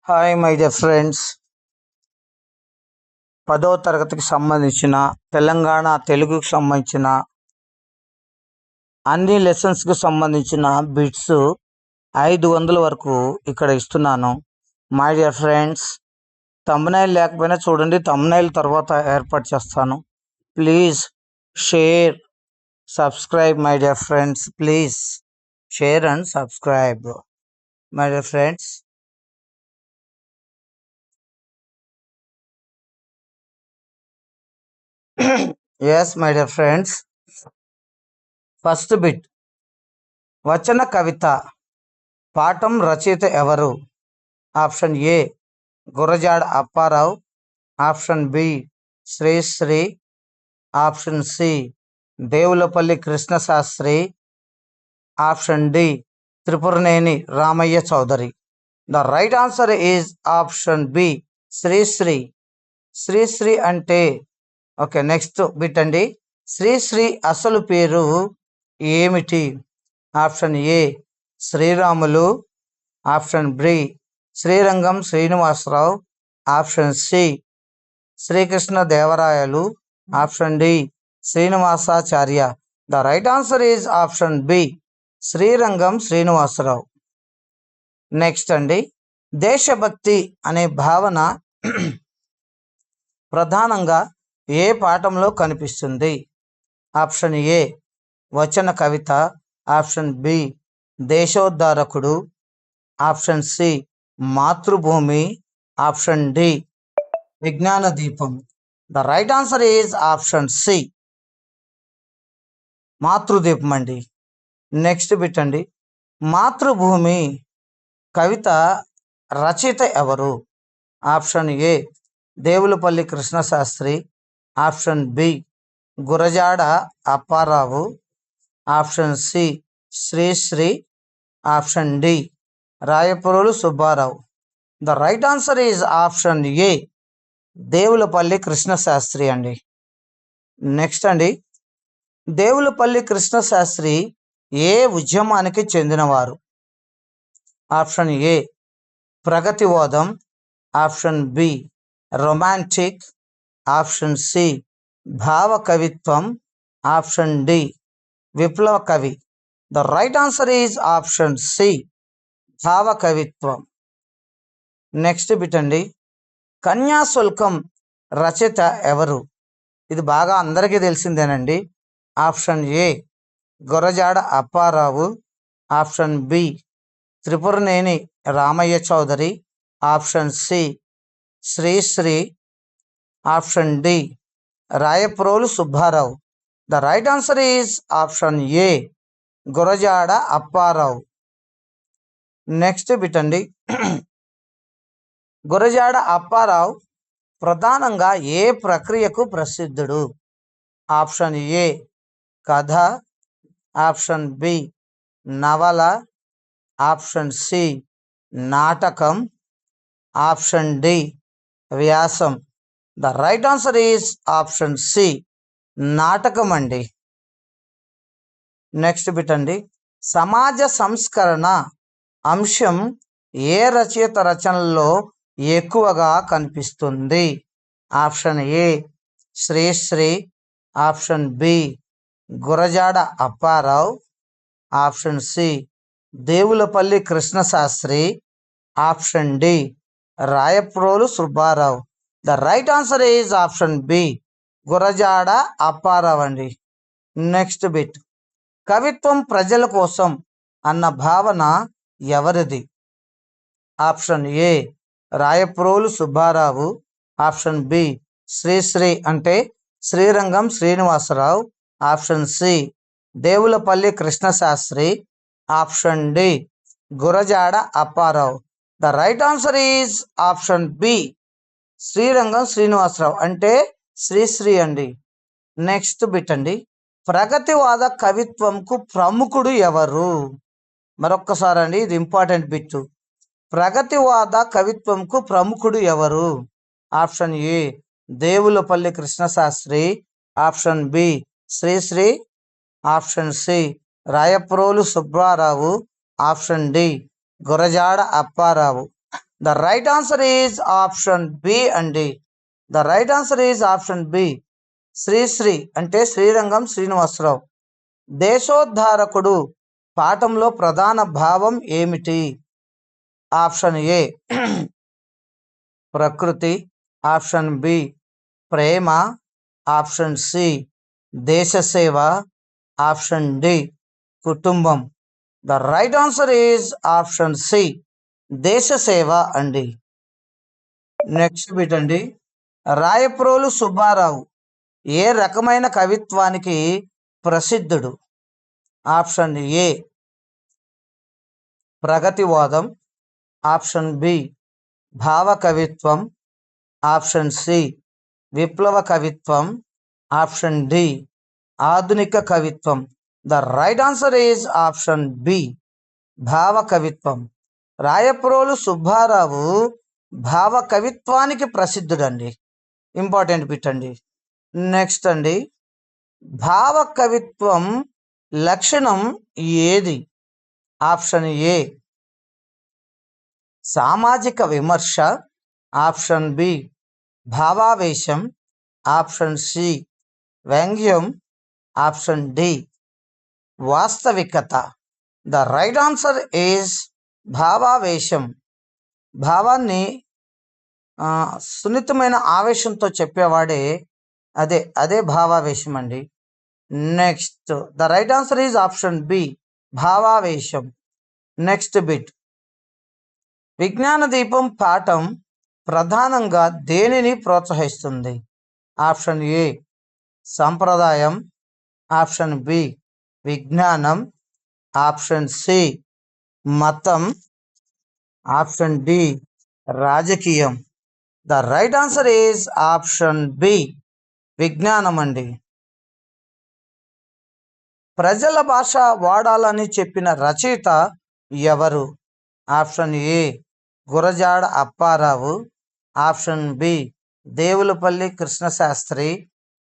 Hi my dear friends, 10వ తరగతికి సంబంధించిన తెలంగాణ తెలుగుకు సంబంధించిన అన్ని లెసన్స్కి సంబంధించిన బిట్స్ 500 వరకు ఇక్కడ ఇస్తున్నాను. మై డియర్ ఫ్రెండ్స్, థంబ్నైల్ లేకపోయినా చూడండి, థంబ్నైల్ తర్వాత ఏర్పాటు చేస్తాను. Please share, subscribe my dear friends. Please share and subscribe my dear friends. Yes my dear friends, first bit వచన కవిత పాఠం రచయిత ఎవరు? Option A Gurajada Apparao, option B Sri Sri, option C Devulapalli Krishnasastri, option D Tripuraneni Ramayya Chowdary. The right answer is option B Sri Sri. Sri Sri అంటే okay, next bit అండి. శ్రీశ్రీ అసలు పేరు ఏమిటి? Option A Sriramulu, option B Srirangam Srinivasarao, option C Srikrishnadevarayalu, option D Srinivasacharya. The right answer is option B Srirangam Srinivasarao. Next అండి, దేశభక్తి అనే భావన ప్రధానంగా ఏ పాఠంలో కనిపిస్తుంది? ఆప్షన్ ఏ వచన కవిత, ఆప్షన్ బి దేశోద్ధారకుడు, ఆప్షన్ సి మాతృభూమి, ఆప్షన్ డి విజ్ఞాన దీపం. The right answer is option C మాతృదీపం అండి. నెక్స్ట్ బిట్ అండి, మాతృభూమి కవిత రచయిత ఎవరు? Option A Devulapalli Krishnasastri, option B Gurajada Apparao, option C Sri Sri, option D Rayaprolu Subbarao. The right answer is option A Devulapalli Krishnasastri అండి. నెక్స్ట్ అండి, దేవులపల్లి కృష్ణశాస్త్రి ఏ ఉద్యమానికి చెందినవారు? ఆప్షన్ ఏ ప్రగతివాదం, option B romantic, option C భావ కవిత్వం, ఆప్షన్ డి విప్లవ కవి. The right answer is option C భావ కవిత్వం. నెక్స్ట్ బిట్ అండి, కన్యాశుల్కం రచయిత ఎవరు? ఇది బాగా అందరికీ తెలిసిందేనండి. Option A Gurajada Apparao, option B Tripuraneni Ramayya Chowdary, option C Sri Sri, option D Rayaprolu Subbarao. The right answer is option A Gurajada Apparao. Next bit అండి, గురజాడ అప్పారావు ప్రధానంగా ఏ ప్రక్రియకు ప్రసిద్ధుడు? ఆప్షన్ ఏ కథ, ఆప్షన్ బి నవల, ఆప్షన్ సి నాటకం, ఆప్షన్ డి వ్యాసం. The right answer is option C నాటకం అండి. నెక్స్ట్ బిట్ అండి, సమాజ సంస్కరణ అంశం ఏ రచయిత రచనల్లో ఎక్కువగా కనిపిస్తుంది? Option A Sri Sri, option B Gurajada Apparao, option C Devulapalli Krishnasastri, option D Rayaprolu Subbarao. The right answer is option B Gurajada Apparao అండి. నెక్స్ట్ బిట్, కవిత్వం ప్రజల కోసం అన్న భావన ఎవరిది? Option A Rayaprolu Subbarao, option B Sri Sri అంటే Srirangam Srinivasarao, option C Devulapalli Krishnasastri, option D Gurajada Apparao. The right answer is option B Srirangam Srinivasarao అంటే శ్రీశ్రీ అండి. నెక్స్ట్ బిట్ అండి, ప్రగతివాద కవిత్వంకు ప్రముఖుడు ఎవరు? మరొక్కసారి అండి, ఇది ఇంపార్టెంట్ బిట్. ప్రగతివాద కవిత్వంకు ప్రముఖుడు ఎవరు? Option A Devulapalli Krishnasastri, option B Sri Sri, option C Rayaprolu Subbarao, option D Gurajada Apparao. The right answer is option B అండి. The right answer is option B. Sri Sri అంటే శ్రీరంగం శ్రీనివాసరావు. దేశోద్ధారకుడు పాఠంలో ప్రధాన భావం ఏమిటి? ఆప్షన్ ఏ ప్రకృతి, ఆప్షన్ బి ప్రేమ, ఆప్షన్ సి దేశసేవ, ఆప్షన్ డి కుటుంబం. The right answer is option C దేశసేవ అండి. నెక్స్ట్ బిట్ అండి. రాయప్రోలు సుబ్బారావు ఏ రకమైన కవిత్వానికి ప్రసిద్ధుడు? ఆప్షన్ ఏ ప్రగతివాదం, ఆప్షన్ బి భావ కవిత్వం, ఆప్షన్ సి విప్లవ కవిత్వం, ఆప్షన్ డి ఆధునిక కవిత్వం. The right answer is option B భావ కవిత్వం. రాయప్రోలు సుబ్బారావు భావ కవిత్వానికి ప్రసిద్ధుడండి. ఇంపార్టెంట్ బిట్ అండి. నెక్స్ట్ అండి. భావ కవిత్వం లక్షణం ఏది? ఆప్షన్ ఏ సామాజిక విమర్శ, ఆప్షన్ బి భావావేశం, ఆప్షన్ సి వ్యంగ్యం, ఆప్షన్ డి వాస్తవికత. ద రైట్ ఆన్సర్ ఈజ్ భావావేశం. భావాన్ని సున్నితమైన ఆవేశంతో చెప్పేవాడే అదే భావావేశం అండి. Next the right answer is option B భావావేశం. Next bit. విజ్ఞాన దీపం పాఠం ప్రధానంగా దేనిని ప్రోత్సహిస్తుంది? ఆప్షన్ ఏ సంప్రదాయం, ఆప్షన్ బి విజ్ఞానం, ఆప్షన్ సి మతం, ఆప్షన్ డి రాజకీయం. The right answer is option B విజ్ఞానం అండి. ప్రజల భాష వాడాలని చెప్పిన రచయిత ఎవరు? Option A Gurajada Apparao, option B Devulapalli Krishnasastri,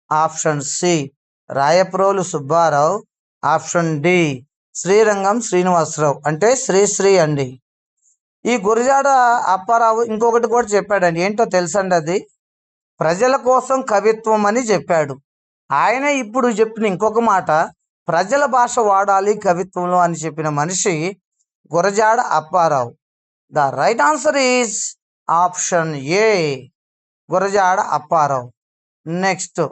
option C Rayaprolu Subbarao, option D Srirangam Srinivasarao అంటే శ్రీశ్రీ అండి. ఈ గురజాడ అప్పారావు ఇంకొకటి కూడా చెప్పాడండి. ఏంటో తెలుసండి? అది ప్రజల కోసం కవిత్వం అని చెప్పాడు. ఆయన ఇప్పుడు చెప్పిన ఇంకొక మాట ప్రజల భాష వాడాలి కవిత్వంలో అని చెప్పిన మనిషి Gurajada Apparao. The right answer is option A Gurajada Apparao. Next.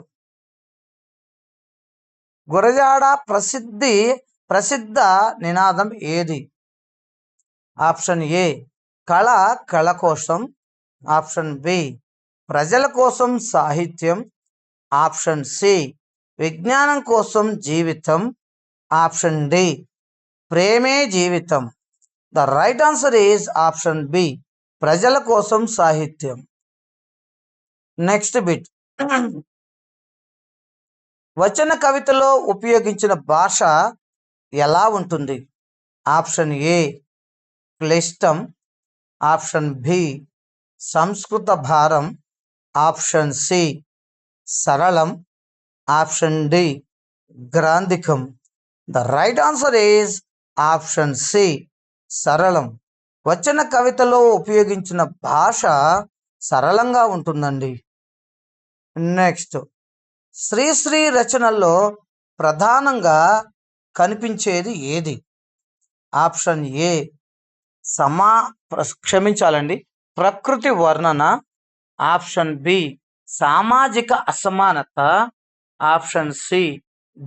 Gurajada ప్రసిద్ధ నినాదం ఏది? ఆప్షన్ ఏ కళ కోసం, ఆప్షన్ బి ప్రజల కోసం సాహిత్యం, ఆప్షన్ సి విజ్ఞానం కోసం జీవితం, ఆప్షన్ డి ప్రేమే జీవితం. The right answer is option B ప్రజల కోసం సాహిత్యం. Next bit. వచన కవితలో ఉపయోగించిన భాష ఎలా ఉంటుంది? ఆప్షన్ ఏ క్లిష్టం, ఆప్షన్ బి సంస్కృత భారం, ఆప్షన్ సి సరళం, ఆప్షన్ డి గ్రాంధికం. The right answer is option C సరళం. వచన కవితలో ఉపయోగించిన భాష సరళంగా ఉంటుందండి. నెక్స్ట్. శ్రీశ్రీ రచనల్లో ప్రధానంగా కనిపించేది ఏది? ఆప్షన్ ఏ క్షమించాలండి ప్రకృతి వర్ణన, ఆప్షన్ బి సామాజిక అసమానత, ఆప్షన్ సి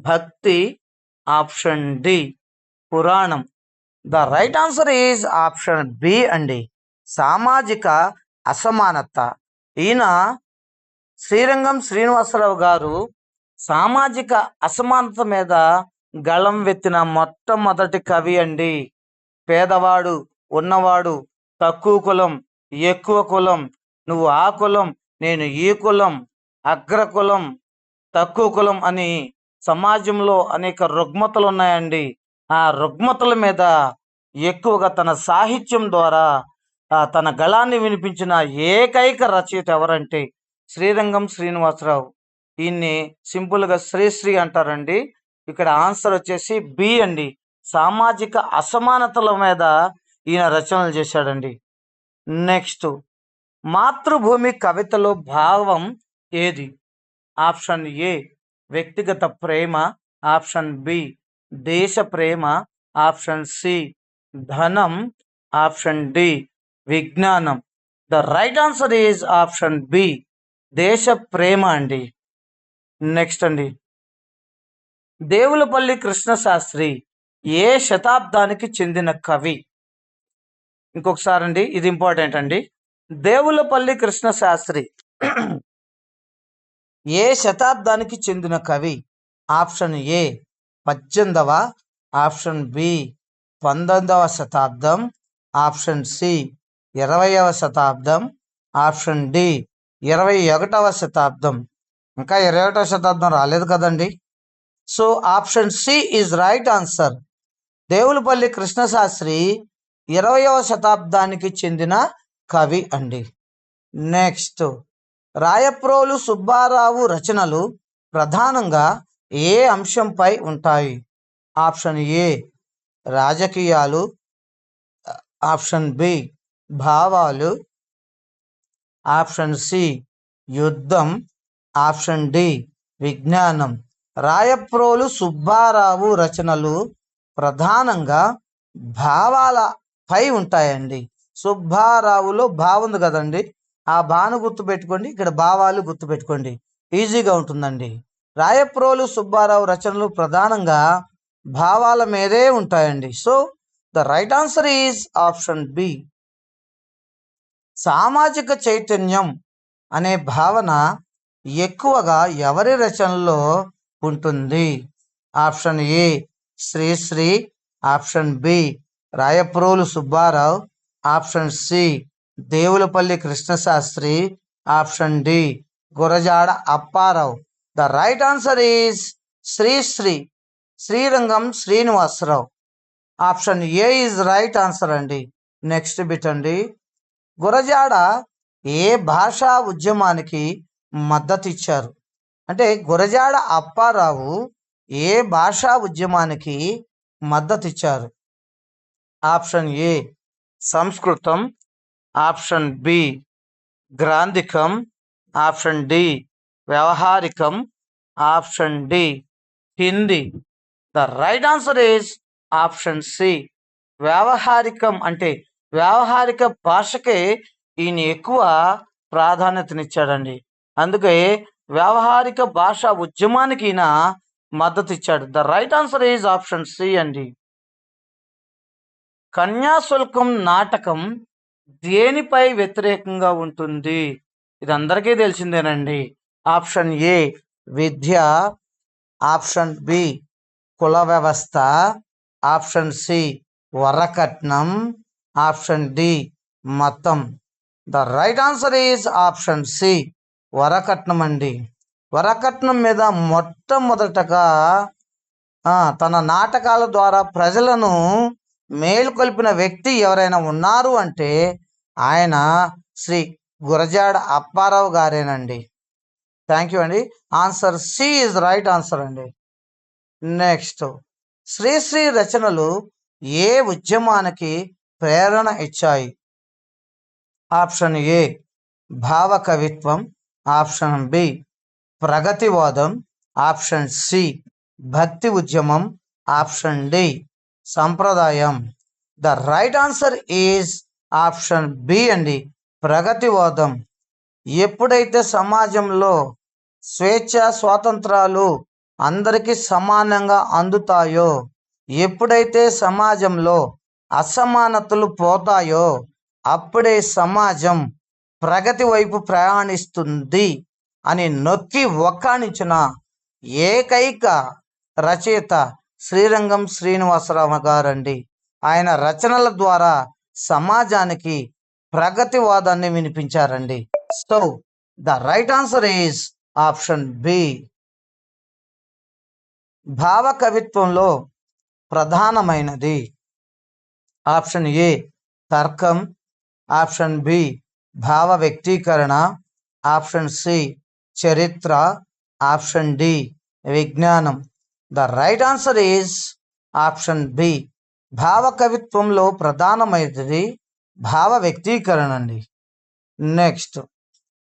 భక్తి, ఆప్షన్ డి పురాణం. The right answer is option B అండి సామాజిక అసమానత. ఈయన శ్రీరంగం శ్రీనివాసరావు గారు సామాజిక అసమానత మీద గళం వెత్తిన మొట్టమొదటి కవి అండి. పేదవాడు ఉన్నవాడు, తక్కువ కులం ఎక్కువ కులం, నువ్వు ఆ కులం నేను ఈ కులం, అగ్రకులం తక్కువ కులం అని సమాజంలో అనేక రుగ్మతలు ఉన్నాయండి. ఆ రుగ్మతల మీద ఎక్కువగా తన సాహిత్యం ద్వారా తన గళాన్ని వినిపించిన ఏకైక రచయిత ఎవరంటే శ్రీరంగం శ్రీనివాసరావు. ఈయన్ని సింపుల్గా శ్రీశ్రీ అంటారండి. ఇక్కడ ఆన్సర్ వచ్చేసి బి అండి సామాజిక అసమానతల మీద ఈయన రచనలు చేశాడండి. నెక్స్ట్, మాతృభూమి కవితలో భావం ఏది? ఆప్షన్ ఏ వ్యక్తిగత ప్రేమ, ఆప్షన్ బి దేశ ప్రేమ, ఆప్షన్ సి ధనం, ఆప్షన్ డి విజ్ఞానం. The right answer is option B దేశ ప్రేమ అండి. నెక్స్ట్ అండి, దేవులపల్లి కృష్ణశాస్త్రి ఏ శతాబ్దానికి చెందిన కవి? ఇంకొకసారి అండి, ఇది ఇంపార్టెంట్ అండి. దేవులపల్లి కృష్ణశాస్త్రి ఏ శతాబ్దానికి చెందిన కవి? ఆప్షన్ ఏ 18వ, ఆప్షన్ బి 19వ శతాబ్దం, ఆప్షన్ సి 20వ శతాబ్దం, ఆప్షన్ డి 21వ శతాబ్దం. ఇంకా 21వ శతాబ్దం రాలేదు కదండి. So option C is right answer. Devulapalli Krishnasastri 20వ శతాబ్దానికి చెందిన కవి అండి. నెక్స్ట్, రాయప్రోలు సుబ్బారావు రచనలు ప్రధానంగా ఏ అంశంపై ఉంటాయి? ఆప్షన్ ఏ రాజకీయాలు, ఆప్షన్ బి భావాలు, ఆప్షన్ సి యుద్ధం, ఆప్షన్ డి విజ్ఞానం. రాయప్రోలు సుబ్బారావు రచనలు ప్రధానంగా భావాలపై ఉంటాయండి. సుబ్బారావులో భావం ఉంది కదండి, ఆ భాను గుర్తుపెట్టుకోండి, ఇక్కడ భావాలు గుర్తుపెట్టుకోండి, ఈజీగా ఉంటుందండి. రాయప్రోలు సుబ్బారావు రచనలు ప్రధానంగా భావాల మీదే ఉంటాయండి. So the right answer is option B. సామాజిక చైతన్యం అనే భావన ఎక్కువగా ఎవరి రచనల్లో ఉంటుంది? Option A Sri Sri, option B Rayaprolu Subbarao, option C Devulapalli Krishnasastri, option D Gurajada Apparao. The right answer is Sri Sri, Srirangam Srinivasarao. Option A is right answer అండి. నెక్స్ట్ బిట్ అండి, గురజాడ ఏ భాషా ఉద్యమానికి మద్దతు ఇచ్చారు? అంటే గురజాడ అప్పారావు ఏ భాషా ఉద్యమానికి మద్దతు ఇచ్చారు? ఆప్షన్ ఏ సంస్కృతం, ఆప్షన్ బి గ్రాంధికం, ఆప్షన్ డి వ్యవహారికం, option D Hindi. The right answer is option C వ్యవహారికం. అంటే వ్యవహారిక భాషకే ఈయన ఎక్కువ ప్రాధాన్యతనిచ్చాడండి. అందుకే వ్యవహారిక భాషా ఉద్యమానికి ఈయన మద్దతు ఇచ్చాడు. The right answer is option C అండి. కన్యాశుల్కం నాటకం దేనిపై వ్యతిరేకంగా ఉంటుంది? ఇది అందరికీ తెలిసిందేనండి. ఆప్షన్ ఏ విద్య, ఆప్షన్ బి కుల వ్యవస్థ, ఆప్షన్ సి వరకట్నం, ఆప్షన్ డి మతం. The right answer is option C వరకట్నం అండి. వరకట్నం మీద మొట్టమొదటగా తన నాటకాల ద్వారా ప్రజలను మేలుకొల్పిన వ్యక్తి ఎవరైనా ఉన్నారు అంటే ఆయన శ్రీ గురజాడ అప్పారావు గారేనండి. థ్యాంక్ యూ అండి. Answer C is right answer అండి. నెక్స్ట్, శ్రీశ్రీ రచనలు ఏ ఉద్యమానికి ప్రేరణ ఇచ్చాయి? ఆప్షన్ ఏ భావ కవిత్వం, ఆప్షన్ బి ప్రగతివాదం, ఆప్షన్ సి భక్తి ఉద్యమం, ఆప్షన్ డి సంప్రదాయం. The right answer is option B అండి, ప్రగతివాదం. ఎప్పుడైతే సమాజంలో స్వేచ్ఛ స్వాతంత్రాలు అందరికీ సమానంగా అందుతాయో, ఎప్పుడైతే సమాజంలో అసమానతలు పోతాయో అప్పుడే సమాజం ప్రగతి వైపు ప్రయాణిస్తుంది అని నొక్కి ఒక్కానించిన ఏకైక రచయిత శ్రీరంగం శ్రీనివాసరావు గారండి. ఆయన రచనల ద్వారా సమాజానికి ప్రగతివాదాన్ని వినిపించారండి. So the right answer is option B. భావ కవిత్వంలో ప్రధానమైనది? ఆప్షన్ ఏ తర్కం, ఆప్షన్ బి భావ వ్యక్తీకరణ, ఆప్షన్ సి చరిత్ర, ఆప్షన్ డి విజ్ఞానం. The right answer is option B. భావ కవిత్వంలో ప్రధానమైనది భావ వ్యక్తీకరణ అండి. నెక్స్ట్,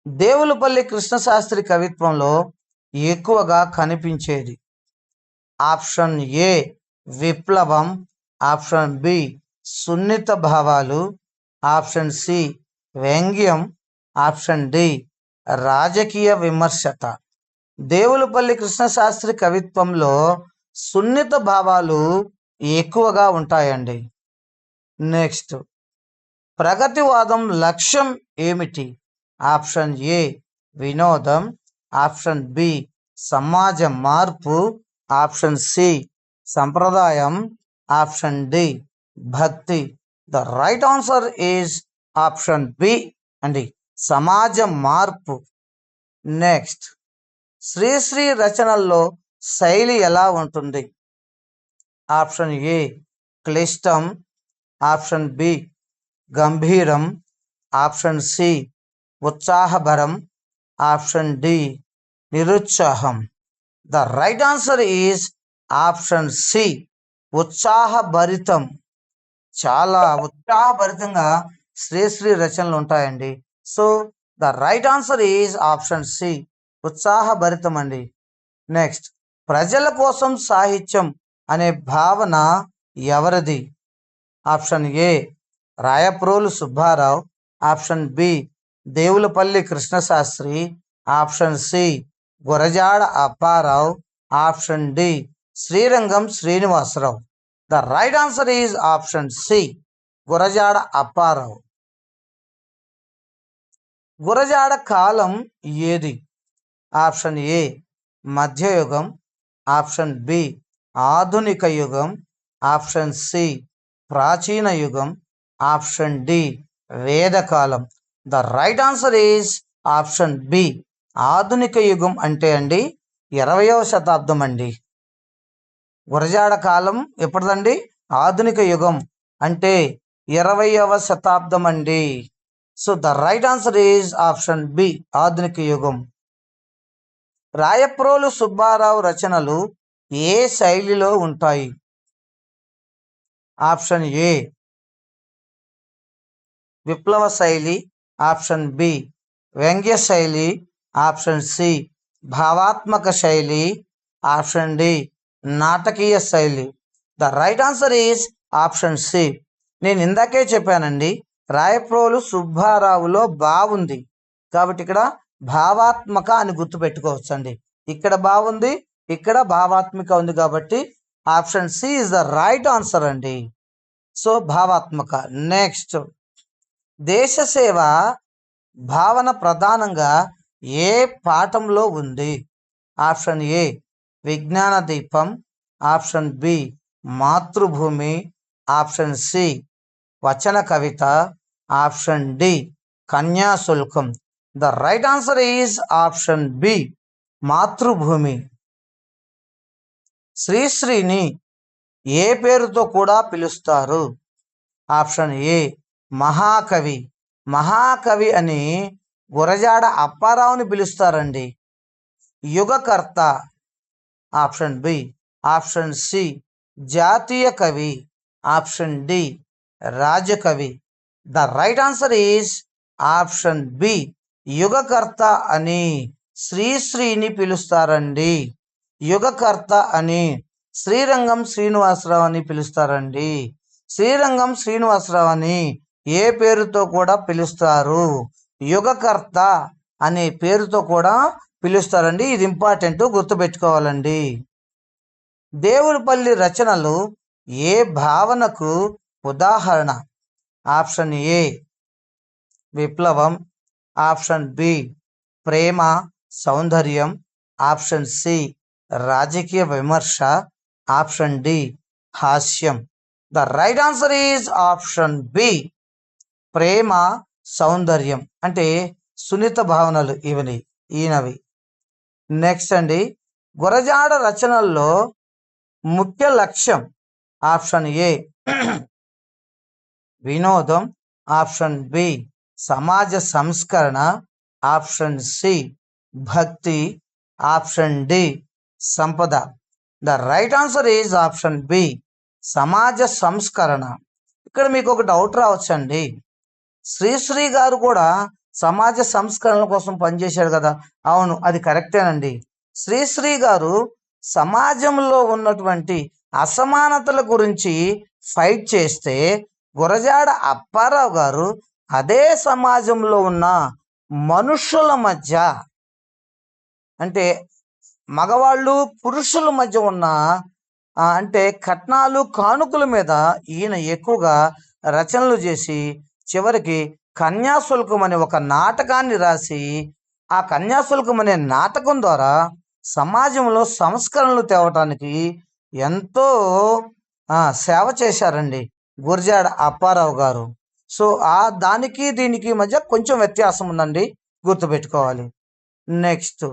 దేవులపల్లి కృష్ణశాస్త్రి కవిత్వంలో ఎక్కువగా కనిపించేది ఆప్షన్ ఏ విప్లవం, ఆప్షన్ బి సున్నిత భావాలు, ఆప్షన్ సి వ్యంగ్యం, ఆప్షన్ డి రాజకీయ విమర్శత. దేవులపల్లి కృష్ణశాస్త్రి కవిత్వంలో సున్నిత భావాలు ఎక్కువగా ఉంటాయండి. నెక్స్ట్, ప్రగతివాదం లక్ష్యం ఏమిటి? ఆప్షన్ ఏ వినోదం, ఆప్షన్ బి సమాజ మార్పు, ఆప్షన్ సి సంప్రదాయం, ఆప్షన్ డి భక్తి. The right answer is option B అండి, సమాజ మార్పు. నెక్స్ట్, శ్రీశ్రీ రచనల్లో శైలి ఎలా ఉంటుంది? ఆప్షన్ ఏ క్లిష్టం, ఆప్షన్ బి గంభీరం, ఆప్షన్ సి ఉత్సాహభరం, ఆప్షన్ డి నిరుత్సాహం. The right answer is option C ఉత్సాహభరితం. చాలా ఉత్సాహభరితంగా శ్రీశ్రీ రచనలు ఉంటాయండి. So the right answer is option C ఉత్సాహభరితం అండి. నెక్స్ట్, ప్రజల కోసం సాహిత్యం అనే భావన ఎవరిది? Option A Rayaprolu Subbarao, option B Devulapalli Krishnasastri, option C Gurajada Apparao, option D Srirangam Srinivasarao. The right answer is option C Gurajada Apparao. Gurajada కాలం ఏది? ఆప్షన్ ఏ మధ్యయుగం, ఆప్షన్ బి ఆధునిక యుగం, ఆప్షన్ సి ప్రాచీన యుగం, ఆప్షన్ డి వేదకాలం. The right answer is option B ఆధునిక యుగం. అంటే అండి 20వ శతాబ్దం అండి. గురజాడ కాలం ఎప్పటిదండి? ఆధునిక యుగం అంటే 20వ శతాబ్దం అండి. So the right answer is option B ఆధునిక యుగం. రాయప్రోలు సుబ్బారావు రచనలు ఏ శైలిలో ఉంటాయి? ఆప్షన్ ఏ విప్లవ శైలి, ఆప్షన్ బి వ్యంగ్య శైలి, ఆప్షన్ సి భావాత్మక శైలి, ఆప్షన్ డి నాటకీయ శైలి. The right answer is option C. నేను ఇందాకే చెప్పానండి, రాయప్రోలు సుబ్బారావులో బాగుంది కాబట్టి ఇక్కడ భావాత్మక అని గుర్తుపెట్టుకోవచ్చు అండి. ఇక్కడ బాగుంది, ఇక్కడ భావాత్మక ఉంది కాబట్టి option C is the right answer అండి. సో భావాత్మక. నెక్స్ట్, దేశ సేవ భావన ప్రధానంగా ఏ పాఠంలో ఉంది? ఆప్షన్ ఏ విజ్ఞాన దీపం, ఆప్షన్ బి మాతృభూమి, ఆప్షన్ సి వచన కవిత, option D Kanyasulkam. The right answer is option B మాతృభూమి. శ్రీశ్రీని ఏ పేరుతో కూడా పిలుస్తారు? ఆప్షన్ ఏ మహాకవి. మహాకవి అని గురజాడ అప్పారావుని పిలుస్తారండి. యుగకర్త ఆప్షన్ బి, ఆప్షన్ సి జాతీయ కవి, ఆప్షన్ డి రాజకవి. The right answer is option B యుగకర్త అని శ్రీశ్రీని పిలుస్తారండి. యుగకర్త అని శ్రీరంగం శ్రీనివాసరావు అని పిలుస్తారండి. శ్రీరంగం శ్రీనివాసరావు అని ఏ పేరుతో కూడా పిలుస్తారు? యుగకర్త అనే పేరుతో కూడా పిలుస్తారండి. ఇది ఇంపార్టెంట్, గుర్తుపెట్టుకోవాలండి. దేవులపల్లి రచనలు ఏ భావనకు ఉదాహరణ? ఆప్షన్ ఏ విప్లవం, ఆప్షన్ బి ప్రేమ సౌందర్యం, ఆప్షన్ సి రాజకీయ విమర్శ, ఆప్షన్ డి హాస్యం. The right answer is option B ప్రేమ సౌందర్యం. అంటే సున్నిత భావనలు ఈయనవి. నెక్స్ట్ అండి, గురజాడ రచనల్లో ముఖ్య లక్ష్యం? ఆప్షన్ ఏ వినోదం, ఆప్షన్ బి సమాజ సంస్కరణ, ఆప్షన్ సి భక్తి, ఆప్షన్ డి సంపద. The right answer is option B సమాజ సంస్కరణ. ఇక్కడ మీకు ఒక డౌట్ రావచ్చండి, శ్రీశ్రీ గారు కూడా సమాజ సంస్కరణల కోసం పనిచేశాడు కదా. అవును, అది కరెక్టేనండి. శ్రీశ్రీ గారు సమాజంలో ఉన్నటువంటి అసమానతల గురించి ఫైట్ చేస్తే, గురజాడ అప్పారావు గారు అదే సమాజంలో ఉన్న మనుషుల మధ్య, అంటే మగవాళ్ళు పురుషుల మధ్య ఉన్న అంటే కట్నాలు కానుకల మీద ఈయన ఎక్కువగా రచనలు చేసి, చివరికి కన్యాశుల్కం అనే ఒక నాటకాన్ని రాసి, ఆ కన్యాశుల్కం అనే నాటకం ద్వారా సమాజంలో సంస్కరణలు తేవటానికి ఎంతో సేవ చేశారండి గురజాడ అప్పారావు గారు. సో దానికి దీనికి మధ్య కొంచెం వ్యత్యాసం ఉందండి, గుర్తుపెట్టుకోవాలి. నెక్స్ట్,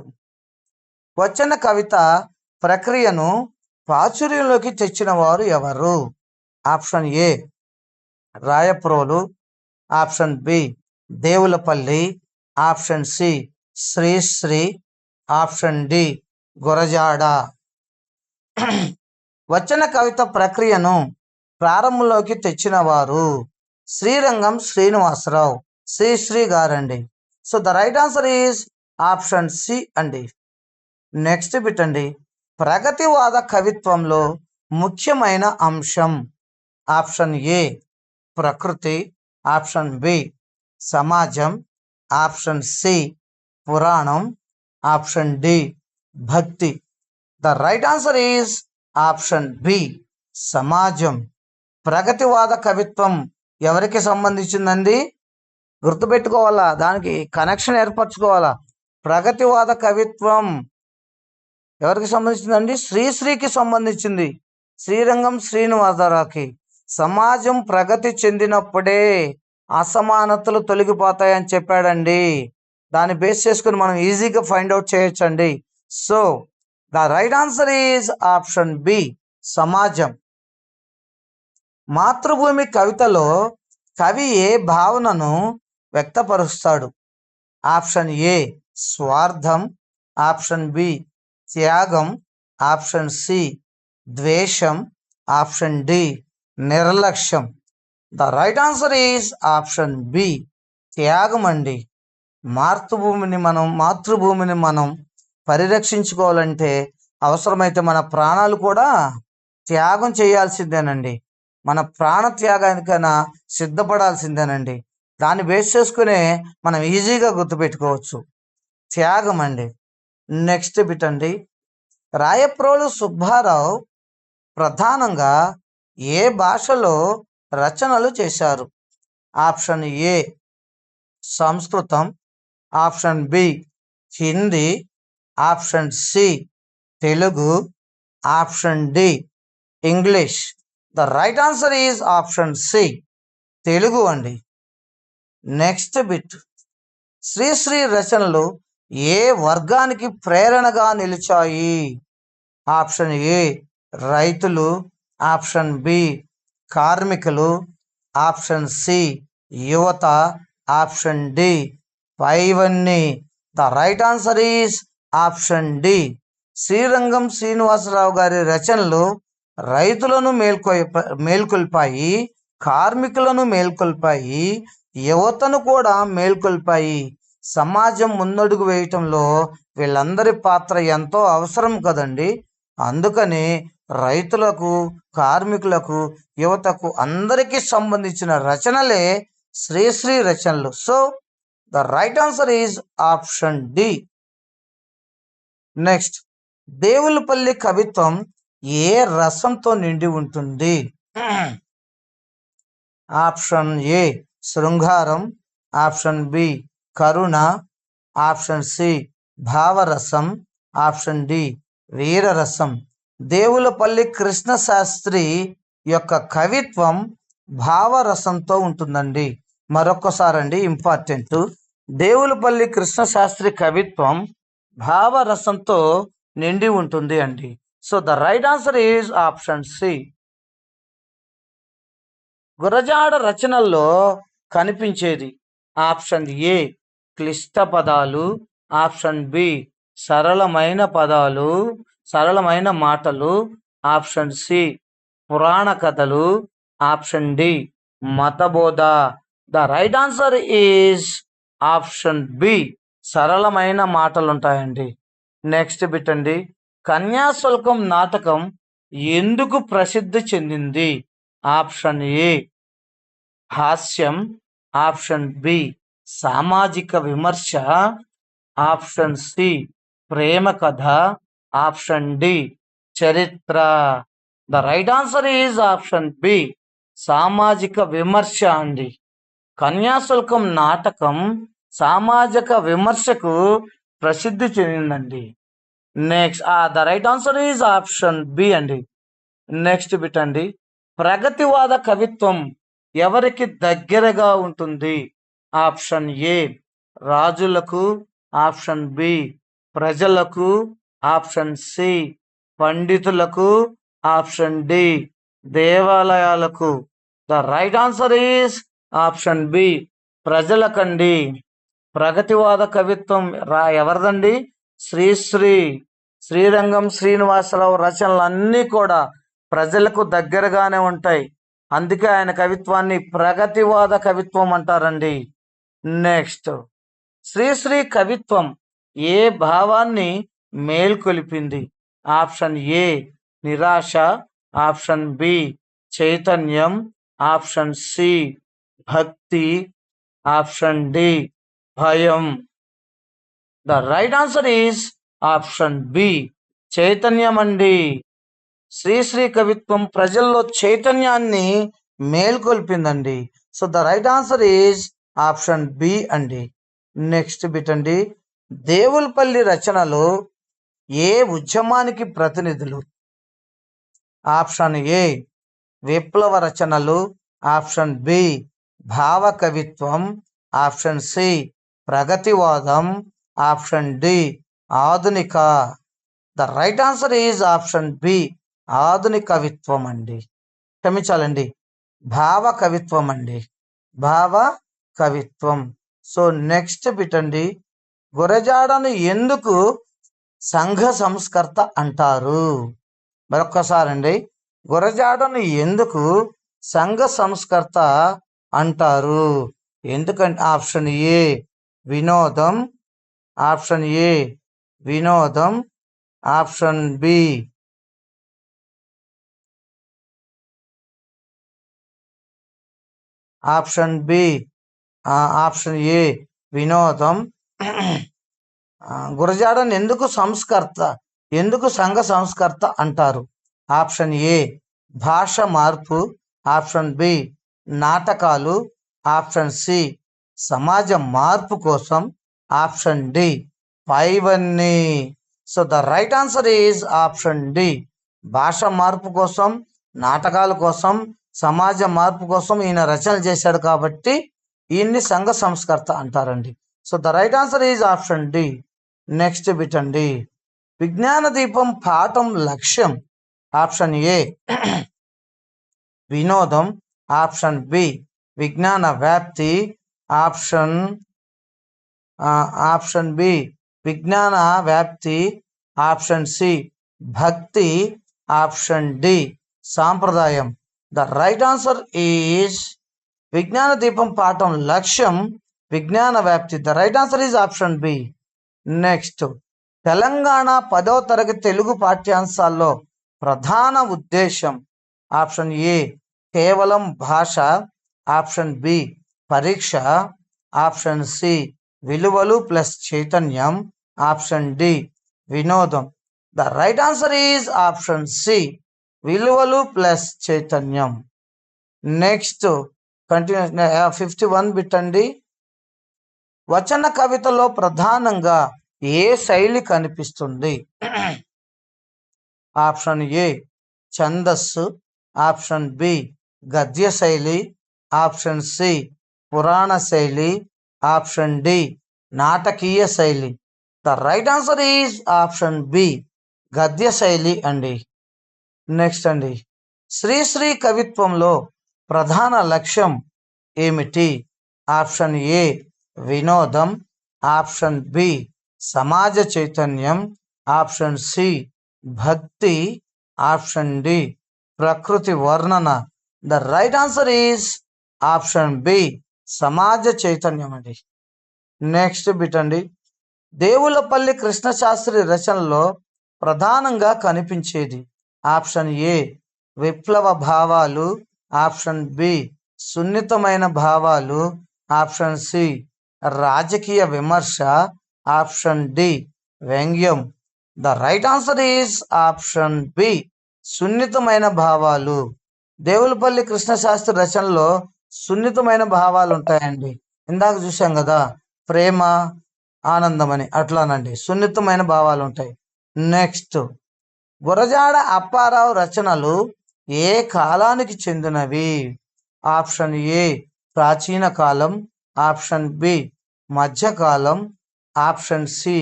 వచన కవిత ప్రక్రియను ప్రాచుర్యంలోకి తెచ్చిన వారు ఎవరు? Option A Rayaprolu, option B Devulapalli, option C Sri Sri, option D Gurajada. వచన కవిత ప్రక్రియను ప్రారంభంలోకి తెచ్చిన వారు శ్రీరంగం శ్రీనివాసరావు, శ్రీశ్రీ గారండి. So the right answer is option C అండి. నెక్స్ట్ బిట్ అండి, ప్రగతివాద కవిత్వంలో ముఖ్యమైన అంశం. ఆప్షన్ ఏ ప్రకృతి, ఆప్షన్ బి సమాజం, ఆప్షన్ సి పురాణం, ఆప్షన్ డి భక్తి. The right answer is option B సమాజం. ప్రగతివాద కవిత్వం ఎవరికి సంబంధించిందండి? గుర్తుపెట్టుకోవాలా, దానికి కనెక్షన్ ఏర్పరచుకోవాలా. ప్రగతివాద కవిత్వం ఎవరికి సంబంధించిందండి? శ్రీశ్రీకి సంబంధించింది, శ్రీరంగం శ్రీనివాసరావుకి. సమాజం ప్రగతి చెందినప్పుడే అసమానతలు తొలగిపోతాయని చెప్పాడండి. దాన్ని బేస్ చేసుకుని మనం ఈజీగా ఫైండ్ అవుట్ చేయొచ్చండి. So the right answer is option B సమాజం. మాతృభూమి కవితలో కవి ఏ భావనను వ్యక్తపరుస్తాడు? ఆప్షన్ ఏ స్వార్థం, ఆప్షన్ బి త్యాగం, ఆప్షన్ సి ద్వేషం, ఆప్షన్ డి నిర్లక్ష్యం. The right answer is option B త్యాగం అండి. మాతృభూమిని మనం పరిరక్షించుకోవాలంటే అవసరమైతే మన ప్రాణాలు కూడా త్యాగం చేయాల్సిందేనండి. మన ప్రాణ త్యాగానికైనా సిద్ధపడాల్సిందేనండి. దాన్ని బేస్ చేసుకునే మనం ఈజీగా గుర్తుపెట్టుకోవచ్చు, త్యాగం అండి. నెక్స్ట్ బిట్ అండి, రాయప్రోలు సుబ్బారావు ప్రధానంగా ఏ భాషలో రచనలు చేశారు? ఆప్షన్ ఏ సంస్కృతం, option B Hindi, option C Telugu, option D English. The right answer is option C Telugu అండి. నెక్స్ట్ బిట్, శ్రీశ్రీ రచనలు ఏ వర్గానికి ప్రేరణగా నిలిచాయి? ఆప్షన్ ఏ రైతులు, ఆప్షన్ బి కార్మికులు, ఆప్షన్ సి యువత, ఆప్షన్ డి పైవన్నీ. The right answer is option D. Srirangam Srinivasarao గారి రచనలు రైతులను మేల్కొల్పాయి, కార్మికులను మేల్కొల్పాయి, యువతను కూడా మేల్కొల్పాయి. సమాజం ముందడుగు వేయటంలో వీళ్ళందరి పాత్ర ఎంతో అవసరం కదండి. అందుకని రైతులకు, కార్మికులకు, యువతకు అందరికీ సంబంధించిన రచనలే శ్రీశ్రీ రచనలు. So the right answer is option D. Next, Devulapalli కవిత్వం ఏ రసంతో నిండి ఉంటుంది? ఆప్షన్ ఏ శృంగారం, ఆప్షన్ బి కరుణ, ఆప్షన్ సి భావరసం, ఆప్షన్ డి వీరరసం. దేవులపల్లి కృష్ణశాస్త్రి యొక్క కవిత్వం భావరసంతో ఉంటుందండి. మరొకసారండి, ఇంపార్టెంట్, దేవులపల్లి కృష్ణశాస్త్రి కవిత్వం భావరసంతో నిండి ఉంటుంది అండి. So the right answer is option C. Gurajada రచనల్లో కనిపించేది ఆప్షన్ ఏ క్లిష్ట పదాలు, ఆప్షన్ బి సరళమైన పదాలు, సరళమైన మాటలు, ఆప్షన్ సి పురాణ కథలు, ఆప్షన్ డి మతబోధ. The right answer is option B. సరళమైన మాటలు ఉంటాయండి. నెక్స్ట్ బిట్ అండి. కన్యాశుల్కం నాటకం ఎందుకు ప్రసిద్ధి చెందింది? ఆప్షన్ ఏ హాస్యం, ఆప్షన్ బి సామాజిక విమర్శ, ఆప్షన్ సి ప్రేమ కథ, ఆప్షన్ డి చరిత్ర. The right answer is option B సామాజిక విమర్శ అండి. కన్యాశుల్కం నాటకం సామాజిక విమర్శకు ప్రసిద్ధి చెందిందండి. Next the right answer is option B అండి. నెక్స్ట్ బిట్ అండి. ప్రగతివాద కవిత్వం ఎవరికి దగ్గరగా ఉంటుంది? ఆప్షన్ ఏ రాజులకు, ఆప్షన్ బి ప్రజలకు, ఆప్షన్ సి పండితులకు, ఆప్షన్ డి దేవాలయాలకు. The right answer is option B ప్రజలకండి. ప్రగతివాద కవిత్వం ఎవరిదండి? శ్రీరంగం శ్రీనివాసరావు రచనలన్నీ కూడా ప్రజలకు దగ్గరగానే ఉంటాయి. అందుకే ఆయన కవిత్వాన్ని ప్రగతివాద కవిత్వం అంటారండి. నెక్స్ట్, శ్రీశ్రీ కవిత్వం ఏ భావాన్ని మేల్కొలిపింది? ఆప్షన్ ఏ నిరాశ, ఆప్షన్ బి చైతన్యం, ఆప్షన్ సి భక్తి, ఆప్షన్ డి భయం. The right answer is option B చైతన్యం అండి. శ్రీశ్రీ కవిత్వం ప్రజల్లో చైతన్యాన్ని మేల్కొల్పిందండి. So the right answer is option B అండి. నెక్స్ట్ బిట్ అండి. దేవులపల్లి రచనలు ఏ ఉద్యమానికి ప్రతినిధులు? ఆప్షన్ ఏ విప్లవ రచనలు, ఆప్షన్ బి భావ కవిత్వం, ఆప్షన్ సి ప్రగతివాదం, ఆప్షన్ డి ఆధునిక. The right answer is option B ఆధునిక కవిత్వం అండి. క్షమించాలండి, భావ కవిత్వం అండి, భావ కవిత్వం. సో నెక్స్ట్ బిట్ అండి. గురజాడను ఎందుకు సంఘ సంస్కర్త అంటారు? మరొక్కసారి అండి. గురజాడను ఎందుకు సంఘ సంస్కర్త అంటారు? ఎందుకంటే ఆప్షన్ ఏ వినోదం, ఆప్షన్ ఏ వినోదం, option B option B option A వినోదం. గురజాడను ఎందుకు సంఘ సంస్కర్త అంటారు? ఆప్షన్ ఏ భాష మార్పు, ఆప్షన్ బి నాటకాలు, ఆప్షన్ సి సమాజ మార్పు కోసం, ఆప్షన్ డి పైవన్నీ. So the right answer is option D. భాష మార్పు కోసం, నాటకాల కోసం, సమాజ మార్పు కోసం ఈయన రచనలు చేశాడు కాబట్టి ఈయన్ని సంఘ సంస్కర్త అంటారండి. So the right answer is option D. Next bit అండి. విజ్ఞాన దీపం పాఠం లక్ష్యం? ఆప్షన్ ఏ వినోదం, ఆప్షన్ బి విజ్ఞాన వ్యాప్తి, ఆప్షన్ బి విజ్ఞాన వ్యాప్తి, ఆప్షన్ సి భక్తి, ఆప్షన్ డి సాంప్రదాయం. ద రైట్ ఆన్సర్ ఈజ్ విజ్ఞాన దీపం పాఠం లక్ష్యం విజ్ఞాన వ్యాప్తి. The right answer is option B. Next, Telangana 10వ తరగతి తెలుగు పాఠ్యాంశాల్లో ప్రధాన ఉద్దేశం? ఆప్షన్ ఏ కేవలం భాష, ఆప్షన్ బి పరీక్ష, ఆప్షన్ సి విలువలు ప్లస్ చైతన్యం, ఆప్షన్ డి వినోదం. The right answer is option C విలువలు ప్లస్ చైతన్యం. నెక్స్ట్ కంటిన్యూ 51 బిట్ అండి. వచన కవితలో ప్రధానంగా ఏ శైలి కనిపిస్తుంది? ఆప్షన్ ఏ ఛందస్సు, ఆప్షన్ బి గద్య శైలి, ఆప్షన్ సి పురాణ శైలి, ఆప్షన్ డి నాటకీయ శైలి. The right answer is option B గద్య శైలి అండి. నెక్స్ట్ అండి. శ్రీశ్రీ కవిత్వంలో ప్రధాన లక్ష్యం ఏమిటి? ఆప్షన్ ఏ వినోదం, ఆప్షన్ బి సమాజ చైతన్యం, ఆప్షన్ సి భక్తి, ఆప్షన్ డి ప్రకృతి వర్ణన. The right answer is option B సమాజ చైతన్యం అండి. నెక్స్ట్ బిట్ అండి, దేవులపల్లి కృష్ణశాస్త్రి రచనలో ప్రధానంగా కనిపించేది. ఆప్షన్ ఏ విప్లవ భావాలు, ఆప్షన్ బి సున్నితమైన భావాలు, ఆప్షన్ సి రాజకీయ విమర్శ, ఆప్షన్ డి వ్యంగ్యం. The right answer is option B సున్నితమైన భావాలు. దేవులపల్లి కృష్ణశాస్త్రి రచనలో సున్నితమైన భావాలు ఉంటాయండి. ఇందాక చూసాం కదా, ప్రేమ ఆనందం అని, అట్లానండి సున్నితమైన భావాలు ఉంటాయి. నెక్స్ట్, గురజాడ అప్పారావు రచనలు ఏ కాలానికి చెందినవి? ఆప్షన్ ఏ ప్రాచీన కాలం, ఆప్షన్ బి మధ్యకాలం, ఆప్షన్ సి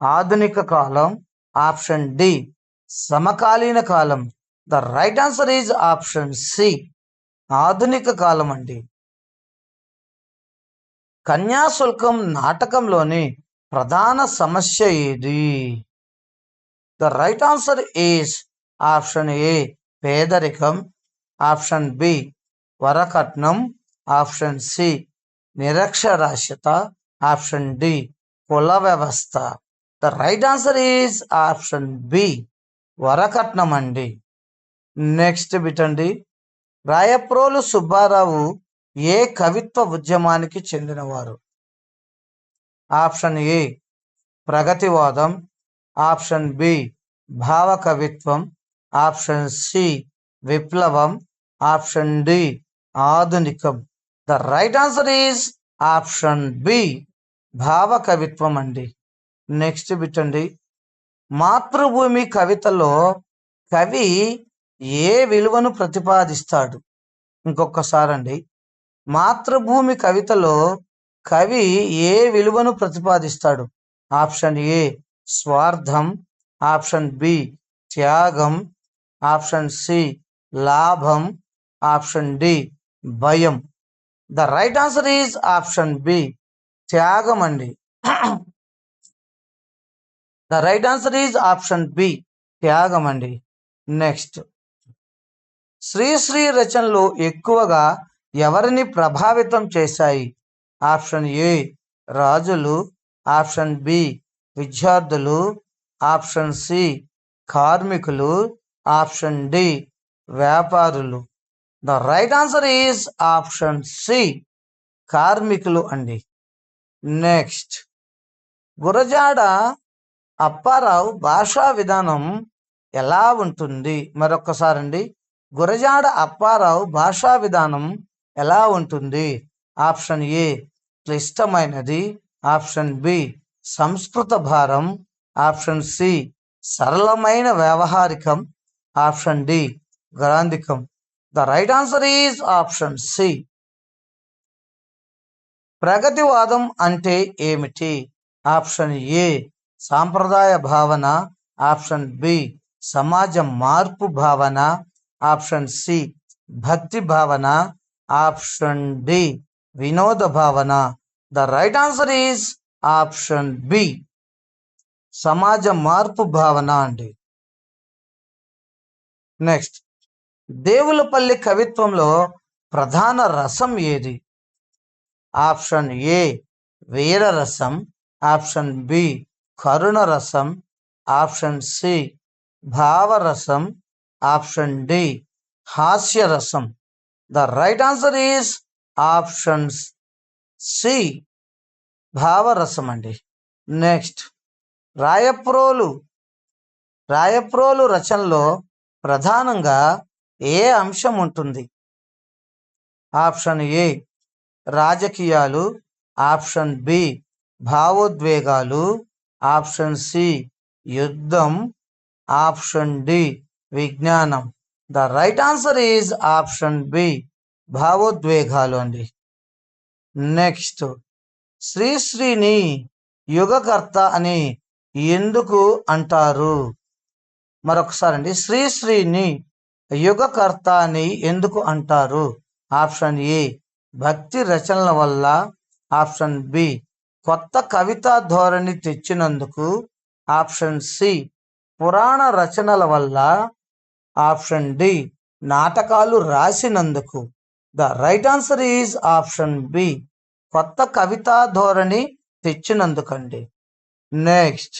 ఆధునిక కాలం, ఆప్షన్ డి సమకాలీన కాలం. The right answer is option C ఆధునిక కాలం అండి. కన్యాశుల్కం నాటకంలోని ప్రధాన సమస్య ఏది? The right answer is option A పేదరికం, ఆప్షన్ బి వరకట్నం, ఆప్షన్ సి నిరక్షరాస్యత, ఆప్షన్ డి కుల వ్యవస్థ. The right answer is option B వరకట్నం అండి. నెక్స్ట్ బిట్ అండి, రాయప్రోలు సుబ్బారావు ఏ కవిత్వ ఉద్యమానికి చెందినవారు? ఆప్షన్ ఏ ప్రగతివాదం, ఆప్షన్ బి భావ కవిత్వం, ఆప్షన్ సి విప్లవం, ఆప్షన్ డి ఆధునికం. The right answer is option B భావ కవిత్వం అండి. నెక్స్ట్ బిట్ అండి, మాతృభూమి కవితలో కవి ఏ విలువను ప్రతిపాదిస్తాడు? ఇంకొకసారి అండి, మాతృభూమి కవితలో కవి ఏ విలువను ప్రతిపాదిస్తాడు? ఆప్షన్ ఏ స్వార్థం, ఆప్షన్ బి త్యాగం, ఆప్షన్ సి లాభం, ఆప్షన్ డి భయం. The right answer is option B త్యాగం అండి. The right answer is option B త్యాగం అండి. నెక్స్ట్, శ్రీశ్రీ రచనలు ఎక్కువగా ఎవరిని ప్రభావితం చేశాయి? ఆప్షన్ ఏ రాజులు, ఆప్షన్ బి విద్యార్థులు, ఆప్షన్ సి కార్మికులు, ఆప్షన్ డి వ్యాపారులు. The right answer is option C కార్మికులు అండి. నెక్స్ట్, గురజాడ అప్పారావు భాషా విధానం ఎలా ఉంటుంది? మరొకసారి అండి, గురజాడ అప్పారావు భాషా విధానం ఎలా ఉంటుంది? ఆప్షన్ ఏ క్లిష్టమైనది, ఆప్షన్ బి సంస్కృత భారం, ఆప్షన్ సి సరళమైన వ్యవహారికం, ఆప్షన్ డి గ్రాంధికం. The right answer is option C. ప్రగతివాదం అంటే ఏమిటి? ఆప్షన్ ఏ సాంప్రదాయ భావన, ఆప్షన్ బి సమాజ మార్పు భావన, ఆప్షన్ సి భక్తి భావన, ఆప్షన్ డి వినోద భావన. The right answer is option B సమాజ మార్పు భావన అండి. నెక్స్ట్, దేవులపల్లి కవిత్వంలో ప్రధాన రసం ఏది? ఆప్షన్ ఏ వీరరసం, ఆప్షన్ బి కరుణ రసం, ఆప్షన్ సి భావరసం, ఆప్షన్ డి హాస్యరసం. The right answer is option C భావరసం అండి. నెక్స్ట్, రాయప్రోలు రచనలో ప్రధానంగా ఏ అంశం ఉంటుంది? ఆప్షన్ ఏ రాజకీయాలు, ఆప్షన్ బి భావోద్వేగాలు, ఆప్షన్ సి యుద్ధం, ఆప్షన్ డి విజ్ఞానం. The right answer is option B భావోద్వేగాలు అండి. నెక్స్ట్, శ్రీశ్రీని యుగకర్త అని ఎందుకు అంటారు? మరొకసారి అండి, శ్రీశ్రీని యుగకర్త అని ఎందుకు అంటారు? ఆప్షన్ ఏ భక్తి రచనల వల్ల, ఆప్షన్ బి కొత్త కవితా ధోరణి తెచ్చినందుకు, ఆప్షన్ సి పురాణ రచనల వల్ల, ఆప్షన్ డి నాటకాలు రాసినందుకు. The right answer is option B, కొత్త కవితా ధోరణి తెచ్చినందుకండి. నెక్స్ట్,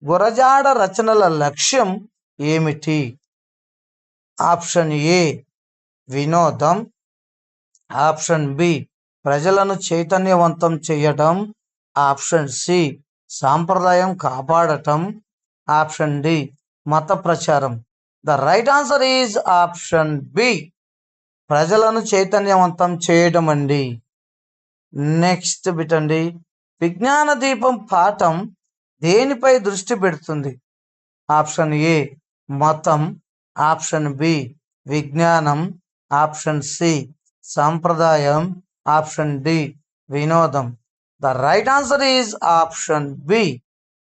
గురజాడ రచనల లక్ష్యం ఏమిటి? ఆప్షన్ ఏ వినోదం, ఆప్షన్ బి ప్రజలను చైతన్యవంతం చేయటం, ఆప్షన్ సి సాంప్రదాయం కాపాడటం, ఆప్షన్ డి మత ప్రచారం. The right answer is option B, ప్రజలను చైతన్యవంతం చేయడం అండి. నెక్స్ట్ బిట్ అండి, విజ్ఞాన దీపం పాఠం దేనిపై దృష్టి పెడుతుంది? ఆప్షన్ ఏ మతం, ఆప్షన్ బి విజ్ఞానం, ఆప్షన్ సి సాంప్రదాయం, ఆప్షన్ డి వినోదం. The right answer is option B,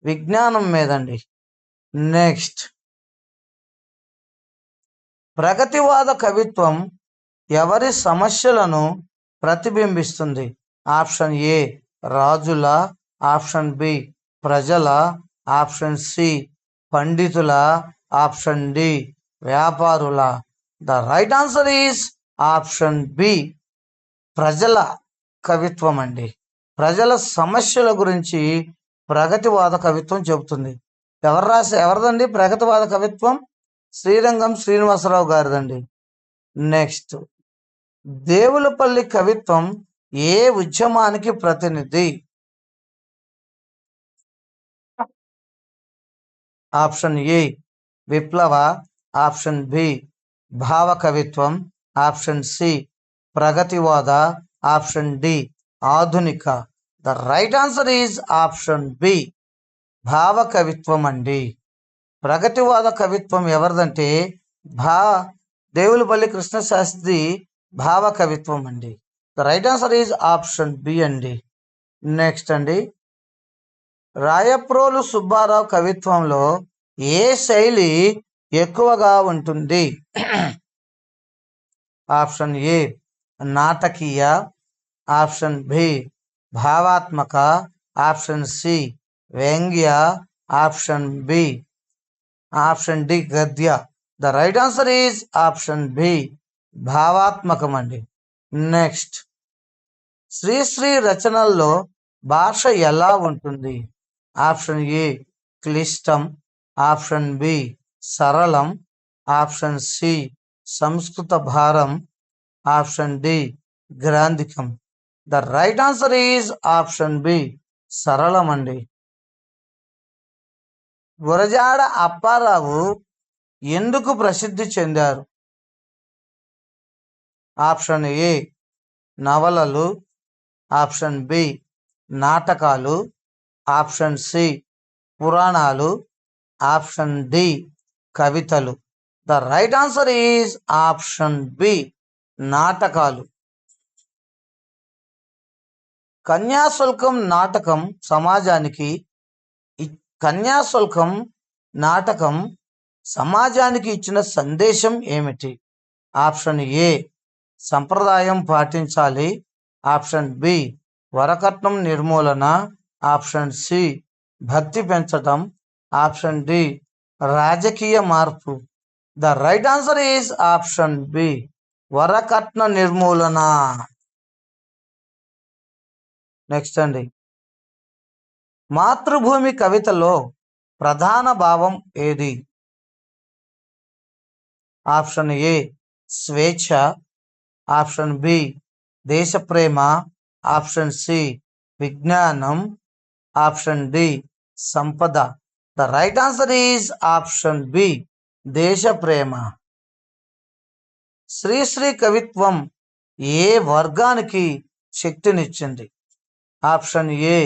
విజ్ఞానం మీదండి. నెక్స్ట్, ప్రగతివాద కవిత్వం ఎవరి సమస్యలను ప్రతిబింబిస్తుంది? ఆప్షన్ ఏ రాజుల, ఆప్షన్ బి ప్రజల, ఆప్షన్ సి పండితుల, ఆప్షన్ డి వ్యాపారుల. The right answer is option B, ప్రజల కవిత్వం అండి. ప్రజల సమస్యల గురించి ప్రగతివాద కవిత్వం చెబుతుంది. ఎవరిదండి ప్రగతివాద కవిత్వం? శ్రీరంగం శ్రీనివాసరావు గారిదండి. నెక్స్ట్, దేవులపల్లి కవిత్వం ఏ ఉద్యమానికి ప్రతినిధి? ఆప్షన్ ఏ విప్లవ, ఆప్షన్ బి భావ కవిత్వం, ఆప్షన్ సి ప్రగతివాద, ఆప్షన్ డి ఆధునిక. The right answer is option B, భావ కవిత్వం అండి. ప్రగతివాద కవిత్వం ఎవరిదంటే దేవులపల్లి కృష్ణశాస్త్రి భావ కవిత్వం అండి. The right answer is option B అండి. నెక్స్ట్ అండి, రాయప్రోలు సుబ్బారావు కవిత్వంలో ఏ శైలి ఎక్కువగా ఉంటుంది? ఆప్షన్ ఏ నాటకీయ, ఆప్షన్ బి భావాత్మక, ఆప్షన్ సి వ్యంగ్య, ఆప్షన్ డి గద్య. The right answer is option B, భావాత్మకం అండి. నెక్స్ట్, శ్రీశ్రీ రచనల్లో భాష ఎలా ఉంటుంది? ఆప్షన్ ఏ క్లిష్టం, ఆప్షన్ బి సరళం, ఆప్షన్ సి సంస్కృత భారం, ఆప్షన్ డి గ్రాంధికం. The right answer is option B, సరళం అండి. గురజాడ అప్పారావు ఎందుకు ప్రసిద్ధి చెందారు? ఆప్షన్ ఏ నవలలు, ఆప్షన్ బి నాటకాలు, ఆప్షన్ సి పురాణాలు, ఆప్షన్ డి కవితలు. The right answer is option B, నాటకాలు. కన్యాశుల్కం నాటకం సమాజానికి ఇచ్చిన సందేశం ఏమిటి? ఆప్షన్ ఏ సంప్రదాయం పాటించాలి, ఆప్షన్ బి వరకట్నం నిర్మూలన, ఆప్షన్ సి భక్తి పెంచటం, ఆప్షన్ డి రాజకీయ మార్పు. The right answer is option B, వరకట్న నిర్మూలన. నెక్స్ట్ అండి, మాతృభూమి కవితలో ప్రధాన భావం ఏది? ఆప్షన్ ఏ స్వేచ్ఛ, ఆప్షన్ బి దేశప్రేమ, ఆప్షన్ సి విజ్ఞానం, ఆప్షన్ డి సంపద. The right answer is option B, దేశప్రేమ. శ్రీశ్రీ కవిత్వం ఏ వర్గానికి శక్తినిచ్చింది? ఆప్షన్ ఏ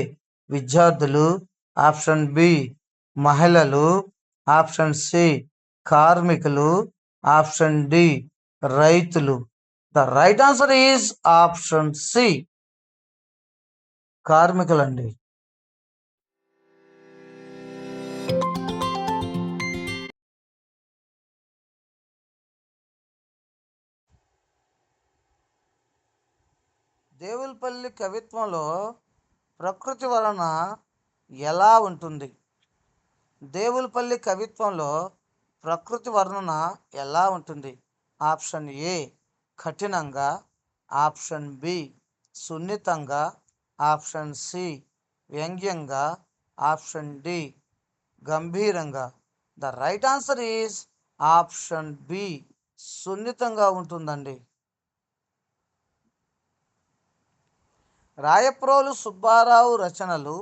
విద్యార్థులు, ఆప్షన్ బి మహిళలు, ఆప్షన్ సి కార్మికులు, ఆప్షన్ డి రైతులు. The right answer is option C, కార్మికులండి. దేవులపల్లి కవిత్వంలో ప్రకృతి వలన ఎలా ఉంటుంది? దేవులపల్లి కవిత్వంలో ప్రకృతి వర్ణన ఎలా ఉంటుంది? ఆప్షన్ ఏ కఠినంగా, ఆప్షన్ బి సున్నితంగా, ఆప్షన్ సి వ్యంగ్యంగా, ఆప్షన్ డి గంభీరంగా. The right answer is option B సున్నితంగా ఉంటుందండి. రాయప్రోలు సుబ్బారావు రచనలు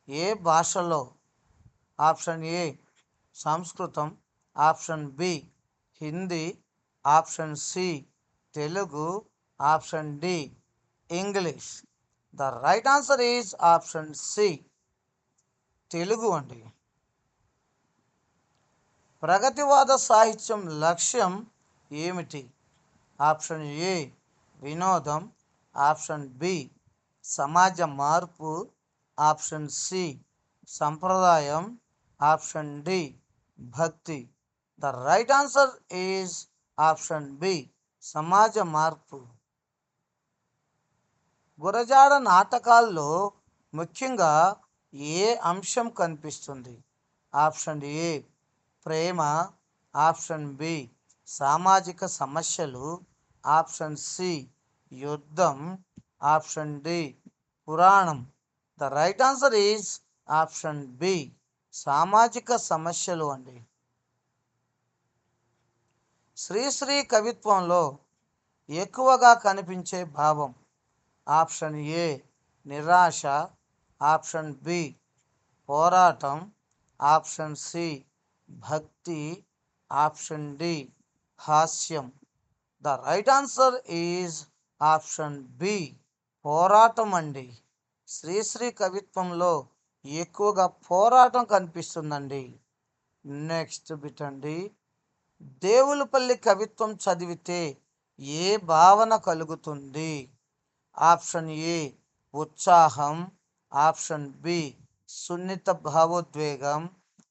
ఏ భాషలో? ఆప్షన్ ఏ సంస్కృతం, option B Hindi, option C Telugu, option D English. The right answer is option C Telugu అండి. ప్రగతివాద సాహిత్యం లక్ష్యం ఏమిటి? ఆప్షన్ ఏ వినోదం, ఆప్షన్ బి సమాజ మార్పు, ఆప్షన్ సి సంప్రదాయం, ఆప్షన్ డి భక్తి. The right answer is option B సమాజ మార్పు. గురజాడ నాటకాల్లో ముఖ్యంగా ఏ అంశం కనిపిస్తుంది? ఆప్షన్ ఏ ప్రేమ, ఆప్షన్ బి సామాజిక సమస్యలు, ఆప్షన్ సి యుద్ధం, ఆప్షన్ డి పురాణం. The right answer is option B సామాజిక సమస్యలు అండి. శ్రీశ్రీ కవిత్వంలో ఎక్కువగా కనిపించే భావం? ఆప్షన్ ఏ నిరాశ, ఆప్షన్ బి పోరాటం, ఆప్షన్ సి భక్తి, ఆప్షన్ డి హాస్యం. The right answer is option B పోరాటం అండి. శ్రీశ్రీ కవిత్వంలో ఎక్కువగా పోరాటం కనిపిస్తుందండి. నెక్స్ట్ బిట్ అండి. దేవులపల్లి కవిత్వం చదివితే ఏ భావన కలుగుతుంది? ఆప్షన్ ఏ ఉత్సాహం, ఆప్షన్ బి సున్నిత భావోద్వేగం,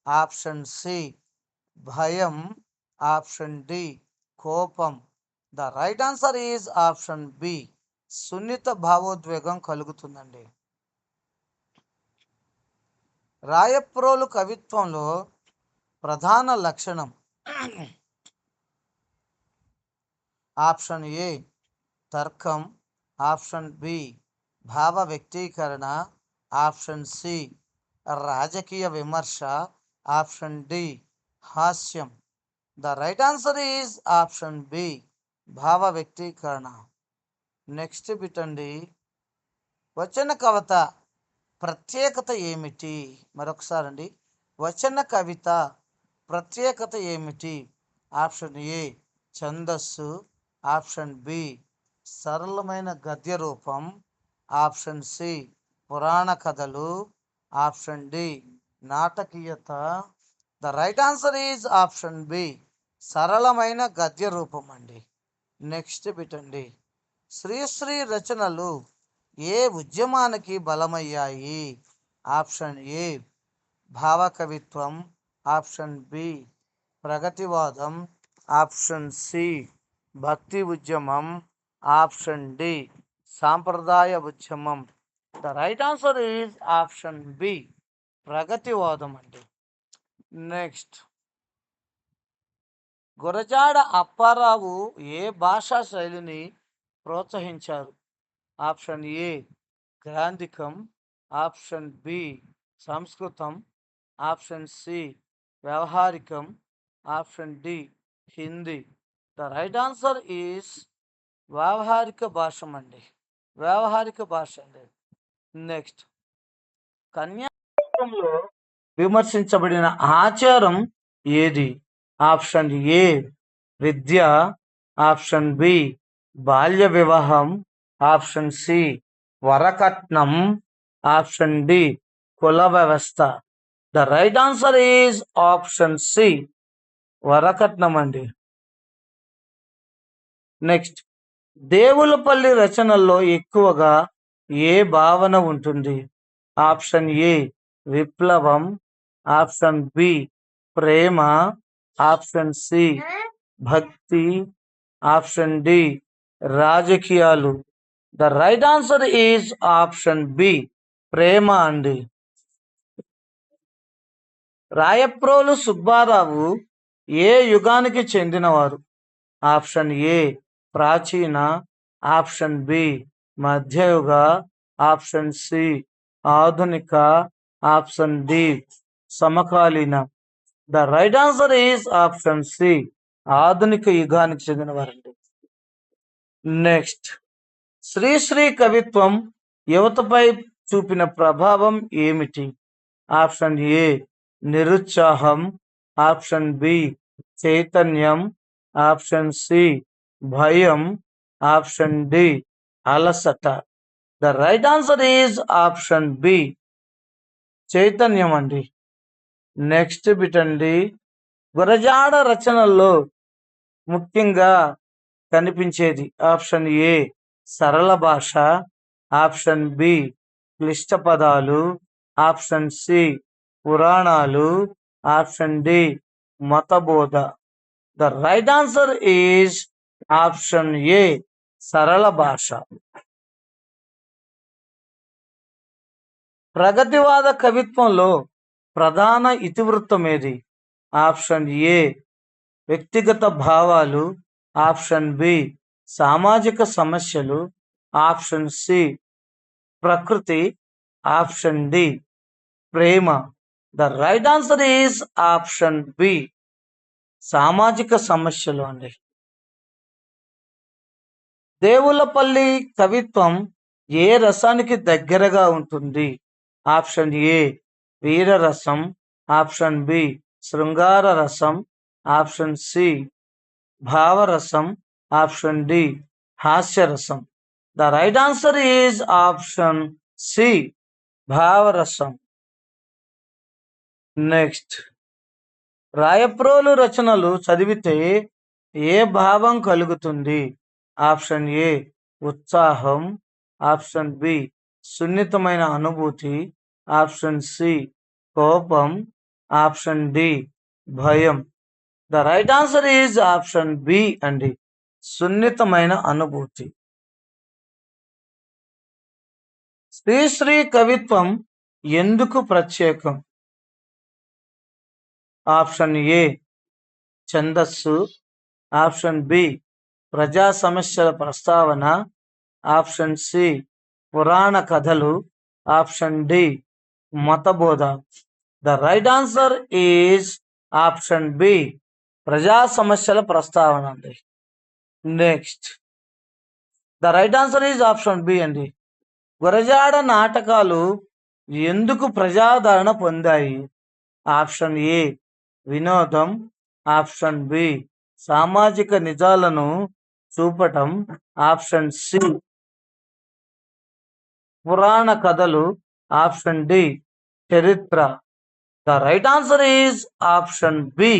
ఆప్షన్ సి భయం, ఆప్షన్ డి కోపం. The right answer is option B సున్నిత భావోద్వేగం కలుగుతుందండి. రాయప్రోలు కవిత్వంలో ప్రధాన లక్షణం? ఆప్షన్ ఏ తర్కం, ఆప్షన్ బి భావ వ్యక్తీకరణ, ఆప్షన్ సి రాజకీయ విమర్శ, ఆప్షన్ డి హాస్యం. The right answer is option B భావ వ్యక్తీకరణ. నెక్స్ట్ బిట్ అండి. వచన కవిత ప్రత్యేకత ఏమిటి? మరొకసారి అండి. వచన కవిత ప్రత్యేకత ఏమిటి? ఆప్షన్ ఏ ఛందస్సు, ఆప్షన్ బి సరళమైన గద్య రూపం, ఆప్షన్ సి పురాణ కథలు, ఆప్షన్ డి నాటకీయత. The right answer is option B సరళమైన గద్య రూపం అండి. నెక్స్ట్ బిట్ అండి. శ్రీశ్రీ రచనలు ఏ ఉద్యమానికి బలమయ్యాయి? ఆప్షన్ ఏ భావకవిత్వం, ఆప్షన్ బి ప్రగతివాదం, ఆప్షన్ సి భక్తి ఉద్యమం, ఆప్షన్ డి సాంప్రదాయ ఉద్యమం. The right answer is option B ప్రగతివాదం అండి. నెక్స్ట్. గురజాడ అప్పారావు ఏ భాషా శైలిని ప్రోత్సహించారు? ఆప్షన్ ఏ గ్రాంధికం, ఆప్షన్ బి సంస్కృతం, ఆప్షన్ సి వ్యవహారికం, option D Hindi. The right answer is వ్యవహారిక భాష అండి. వ్యవహారిక భాష అండి. నెక్స్ట్. కన్యాశుల్కంలో విమర్శించబడిన ఆచారం ఏది? ఆప్షన్ ఏ విద్య, ఆప్షన్ బి బాల్య వివాహం, ఆప్షన్ సి వరకట్నం, ఆప్షన్ డి కుల వ్యవస్థ. The right answer is option C వరకట్నం అండి. నెక్స్ట్. దేవులపల్లి రచనల్లో ఎక్కువగా ఏ భావన ఉంటుంది? ఆప్షన్ ఏ విప్లవం, ఆప్షన్ బి ప్రేమ, ఆప్షన్ సి భక్తి, ఆప్షన్ డి రాజకీయాలు. The right answer is option B ప్రేమ అండి. రాయప్రోలు సుబ్బారావు ఏ యుగానికి చెందినవారు? ఆప్షన్ ఏ ప్రాచీన, ఆప్షన్ బి మధ్యయుగ, ఆప్షన్ సి ఆధునిక, ఆప్షన్ డి సమకాలీన. The right answer is option C ఆధునిక యుగానికి చెందిన వారండి. నెక్స్ట్, శ్రీశ్రీ కవిత్వం యువతపై చూపిన ప్రభావం ఏమిటి? ఆప్షన్ ఏ నిరుత్సాహం, ఆప్షన్ బి చైతన్యం, ఆప్షన్ సి భయం, ఆప్షన్ డి అలసట. The right answer is option B చైతన్యం అండి. నెక్స్ట్ బిట్ అండి, గురజాడ రచనల్లో ముఖ్యంగా కనిపించేది ఆప్షన్ ఏ సరళ భాష, ఆప్షన్ బి క్లిష్ట పదాలు, ఆప్షన్ సి పురాణాలు, ఆప్షన్ డి మతబోధ. The right answer is option A సరళ భాష. ప్రగతివాద కవిత్వంలో ప్రధాన ఇతివృత్తం ఏది? ఆప్షన్ ఏ వ్యక్తిగత భావాలు, ఆప్షన్ బి సామాజిక సమస్యలు, ఆప్షన్ సి ప్రకృతి, ఆప్షన్ డి ప్రేమ. The right answer is option B సామాజిక సమస్యలు అండి. దేవులపల్లి కవిత్వం ఏ రసానికి దగ్గరగా ఉంటుంది? ఆప్షన్ ఏ వీరరసం, ఆప్షన్ బి శృంగార రసం, ఆప్షన్ సి భావరసం, ఆప్షన్ డి హాస్యరసం. The right answer is option C భావరసం. నెక్స్ట్, రాయప్రోలు రచనలు చదివితే ఏ భావం కలుగుతుంది? ఆప్షన్ ఏ ఉత్సాహం, ఆప్షన్ బి సున్నితమైన అనుభూతి, ఆప్షన్ సి కోపం, ఆప్షన్ డి భయం. The right answer is option B అండి సున్నితమైన అనుభూతి. శ్రీశ్రీ కవిత్వం ఎందుకు ప్రత్యేకం? ఆప్షన్ ఏ ఛందస్సు, ఆప్షన్ బి ప్రజా సమస్యల ప్రస్తావన, ఆప్షన్ సి పురాణ కథలు, ఆప్షన్ డి మతబోధ. The right answer is option B ప్రజా సమస్యల ప్రస్తావన అండి. Next, the right answer is option B అండి. గురజాడ నాటకాలు ఎందుకు ప్రజాదరణ పొందాయి? ఆప్షన్ ఏ వినోదం, ఆప్షన్ బి సామాజిక నిజాలను చూపటం, ఆప్షన్ సి పురాణ కథలు, ఆప్షన్ డి చరిత్ర. The right answer is option B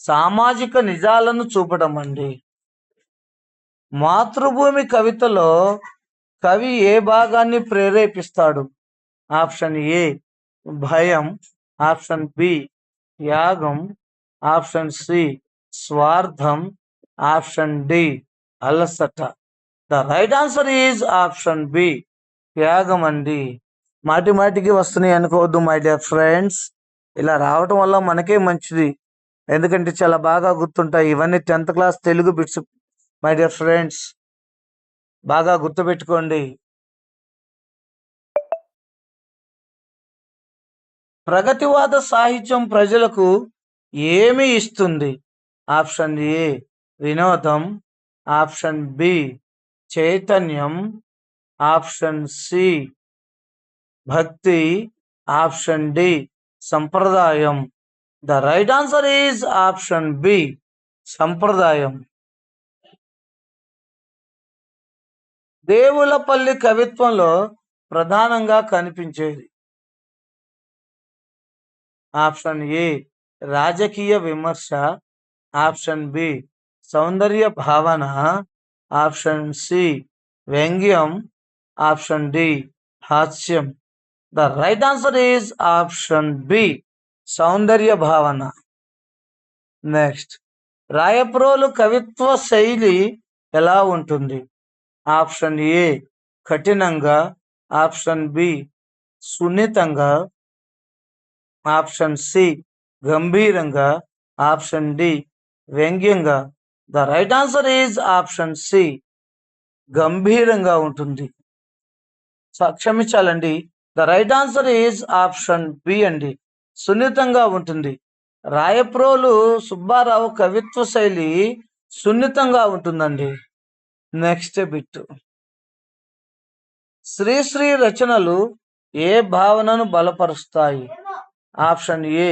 సామాజిక నిజాలను చూపడం అండి. మాతృభూమి కవితలో కవి ఏ భాగాన్ని ప్రేరేపిస్తాడు? ఆప్షన్ ఏ భయం, ఆప్షన్ బి త్యాగం, ఆప్షన్ సి స్వార్థం, ఆప్షన్ డి అలసట. The right answer is option B త్యాగం అండి. మాటి మాటికి వస్తున్నాయి అనుకోవద్దు మై డియర్ ఫ్రెండ్స్. ఇలా రావటం వల్ల మనకే మంచిది, ఎందుకంటే చాలా బాగా గుర్తుంటాయి. ఇవన్నీ 10th class Telugu bits my dear friends, బాగా గుర్తుపెట్టుకోండి. ప్రగతివాద సాహిత్యం ప్రజలకు ఏమి ఇస్తుంది? ఆప్షన్ ఏ వినోదం, ఆప్షన్ బి చైతన్యం, ఆప్షన్ సి భక్తి, ఆప్షన్ డి సంప్రదాయం. The right answer is option B సంప్రదాయం. దేవులపల్లి కవిత్వంలో ప్రధానంగా కనిపించేది? ఆప్షన్ ఏ రాజకీయ విమర్శ, ఆప్షన్ బి సౌందర్య భావన, ఆప్షన్ సి వ్యంగ్యం, ఆప్షన్ డి హాస్యం. The right answer is option B సౌందర్య భావన. నెక్స్ట్, రాయప్రోలు కవిత్వ శైలి ఎలా ఉంటుంది? ఆప్షన్ ఏ కఠినంగా, ఆప్షన్ బి సున్నితంగా, ఆప్షన్ సి గంభీరంగా, ఆప్షన్ డి వ్యంగ్యంగా. The right answer is option C గంభీరంగా ఉంటుంది. క్షమించాలండి. The right answer is option B అండి. సున్నితంగా ఉంటుంది. రాయప్రోలు సుబ్బారావు కవిత్వ శైలి సున్నితంగా ఉంటుందండి. Next bit. శ్రీశ్రీ రచనలు ఏ భావనను బలపరుస్తాయి? ఆప్షన్ ఏ